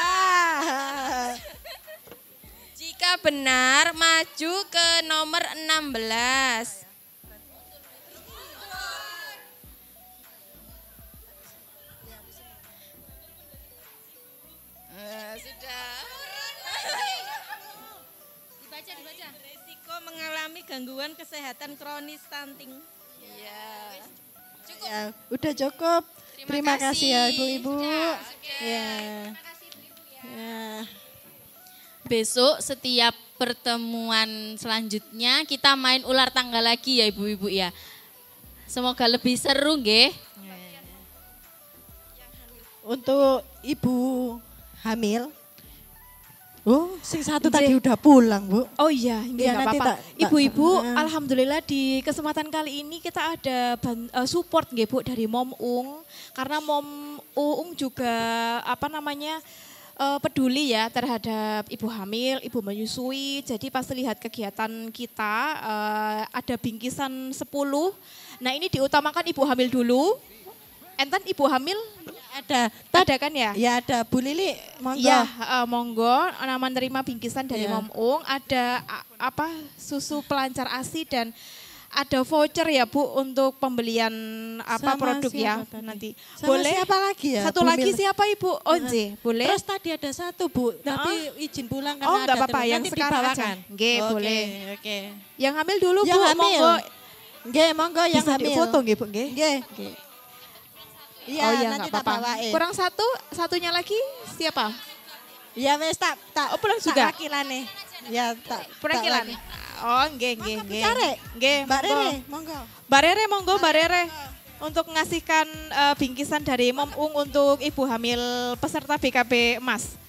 Jika benar, maju ke nomor 16. Sudah. Dibaca. Resiko mengalami gangguan kesehatan kronis stunting. Iya. Ya, udah cukup. Terima kasih ya Ibu-ibu. Ya. Ya. Besok setiap pertemuan selanjutnya kita main ular tangga lagi ya Ibu-ibu ya. Semoga lebih seru nggih. Untuk ibu hamil. Oh, sing satu tadi udah pulang, Bu. Oh iya, Iya, nggak nanti apa-apa. tak- Ibu-ibu, tak- alhamdulillah di kesempatan kali ini kita ada support nggih Bu dari Mom Ung. Karena Mom Ung juga peduli ya terhadap ibu hamil, ibu menyusui. Jadi pas lihat kegiatan kita ada bingkisan 10. Nah, ini diutamakan ibu hamil dulu. Enten ibu hamil ada kan ya? Ya ada, Bu Lili, monggo. Iya, monggo. Nama menerima bingkisan dari Iya. Mom Ung. Ada susu pelancar ASI dan ada voucher ya Bu untuk pembelian Sama produk ya siapa tadi? nanti. Sama Boleh? siapa lagi ya, Satu Bu lagi Mil? siapa Ibu? Onje, boleh? Terus tadi ada satu, Bu, tapi izin pulang karena Oh, nggak ada apa-apa, terus. yang Nanti sekarang aja. dibawakan. Nggih, Oke, boleh. Oke. Yang hamil dulu Yang Bu, hamil. monggo. Nggih, monggo yang Bisa hamil. difoto nggih Bu, nggih? Nggih. Iya, Oh iya, nanti nggak tak apa-apa. bawain. Kurang satunya lagi siapa? Ya wes tak Oh, pulang juga? wakilane. Ya tak Perwakilan. tak Oh, nggih. Cari. Nggih, Mbak monggo. Rere, monggo. Mbak Rere, monggo Mbak Rere. Untuk mengasihkan bingkisan dari Mom Ung untuk ibu hamil peserta BKB Emas.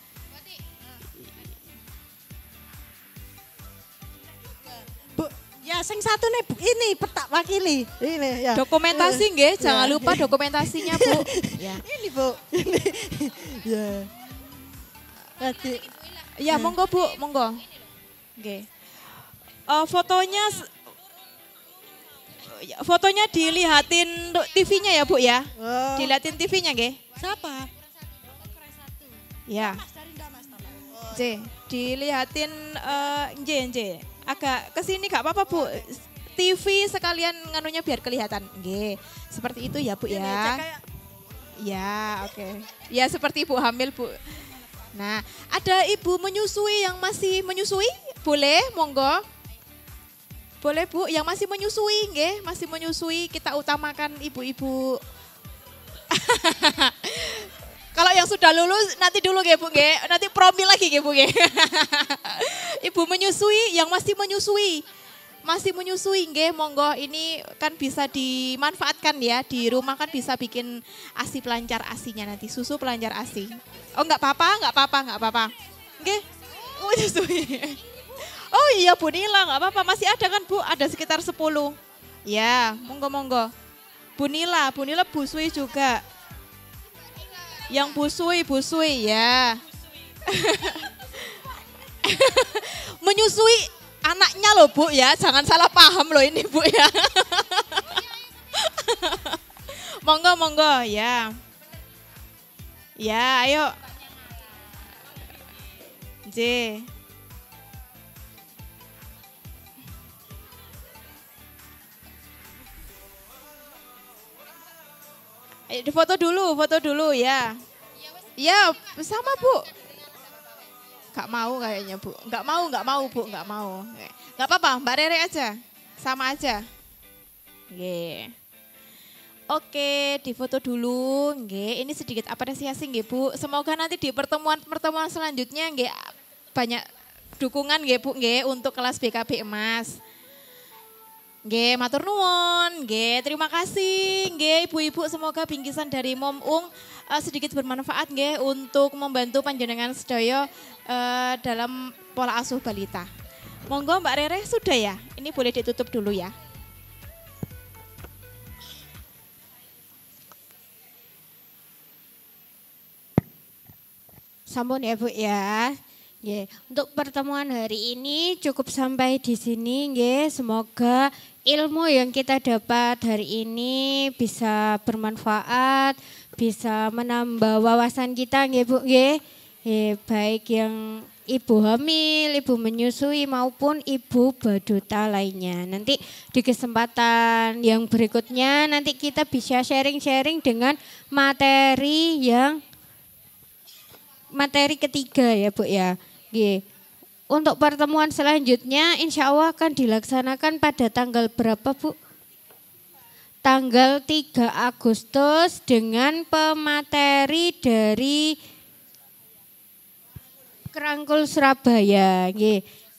Bu, ya sing satu nih Bu, ini petak wakili. Ini ya. Dokumentasi nggih, Ya. jangan lupa dokumentasinya Bu. Ya. Ini Bu. Ini. Ya. Tadi. Ya, monggo Bu, monggo. Nggih. Fotonya dilihatin TV-nya ya Bu ya. Oh. Dilihatin TV-nya nggih. Siapa? Ya. J, dilihatin J. Agak ke sini gak apa-apa Bu. TV sekalian nganunya biar kelihatan. Nggih. Seperti itu ya Bu ya. Ya, oke. Ya seperti ibu hamil Bu. Nah, ada ibu menyusui yang masih menyusui? Boleh, monggo. Boleh Bu, yang masih menyusui nggih, masih menyusui kita utamakan ibu-ibu. Kalau yang sudah lulus nanti dulu nggih Bu nggih, nanti promil lagi nggih Bu nggih. Ibu menyusui, yang masih menyusui. Masih menyusui nggih, monggo ini kan bisa dimanfaatkan ya, di rumah kan bisa bikin ASI pelancar ASInya nanti, susu pelancar ASI. Oh enggak apa-apa. Nggih. Menyusui. Oh iya Bu Nila, nggak apa-apa, masih ada kan Bu, ada sekitar 10. Ya, monggo. Bu Nila busui juga. Yang busui ya. Menyusui anaknya loh Bu ya, jangan salah paham loh ini Bu ya. Monggo ya. Ya, ayo. J. Foto dulu ya. Ya, sama Bu. Gak mau kayaknya Bu. Gak mau Bu, gak mau. Gak apa-apa, Mbak Rere aja. Sama aja. Nggih. Oke, difoto dulu. Nggih, ini sedikit apresiasi nggih Bu. Semoga nanti di pertemuan selanjutnya nggih banyak dukungan nggih Bu nggih untuk kelas BKB Emas. Nggih, matur nuwun. Nggih, terima kasih. Nggih, Ibu-ibu, semoga bingkisan dari Mom Ung sedikit bermanfaat nggih untuk membantu panjenengan sedaya dalam pola asuh balita. Monggo Mbak Rere sudah ya. Ini boleh ditutup dulu ya. Sampun ya Bu ya. Nggih, untuk pertemuan hari ini cukup sampai di sini nggih. Semoga ilmu yang kita dapat hari ini bisa bermanfaat, bisa menambah wawasan kita nggih Bu nggih. Baik yang ibu hamil, ibu menyusui maupun ibu baduta lainnya. Nanti di kesempatan yang berikutnya nanti kita bisa sharing-sharing dengan materi ketiga ya Bu ya. Untuk pertemuan selanjutnya insya Allah akan dilaksanakan pada tanggal berapa Bu? Tanggal 3 Agustus dengan pemateri dari Kerangkul Surabaya.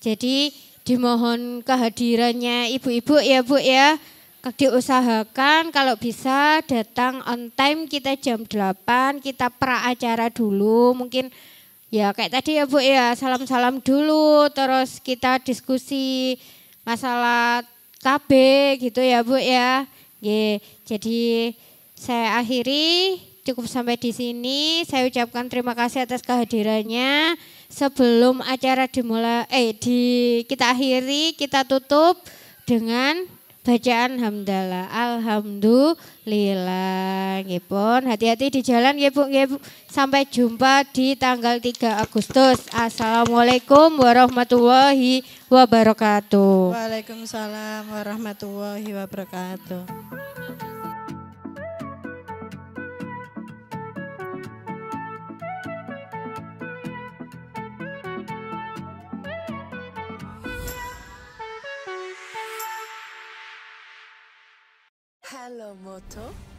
Jadi dimohon kehadirannya ibu-ibu ya Bu ya. Diusahakan kalau bisa datang on time, kita jam 8, kita pra acara dulu. Mungkin ya kayak tadi ya Bu ya, salam-salam dulu, terus kita diskusi masalah KB gitu ya Bu ya. Jadi saya akhiri cukup sampai di sini. Saya ucapkan terima kasih atas kehadirannya. Sebelum acara kita akhiri, kita tutup dengan bacaan hamdalah. Alhamdulillah. Nggih, hati-hati di jalan nggih Bu. Sampai jumpa di tanggal 3 Agustus. Assalamualaikum warahmatullahi wabarakatuh. Waalaikumsalam warahmatullahi wabarakatuh. Halo Moto.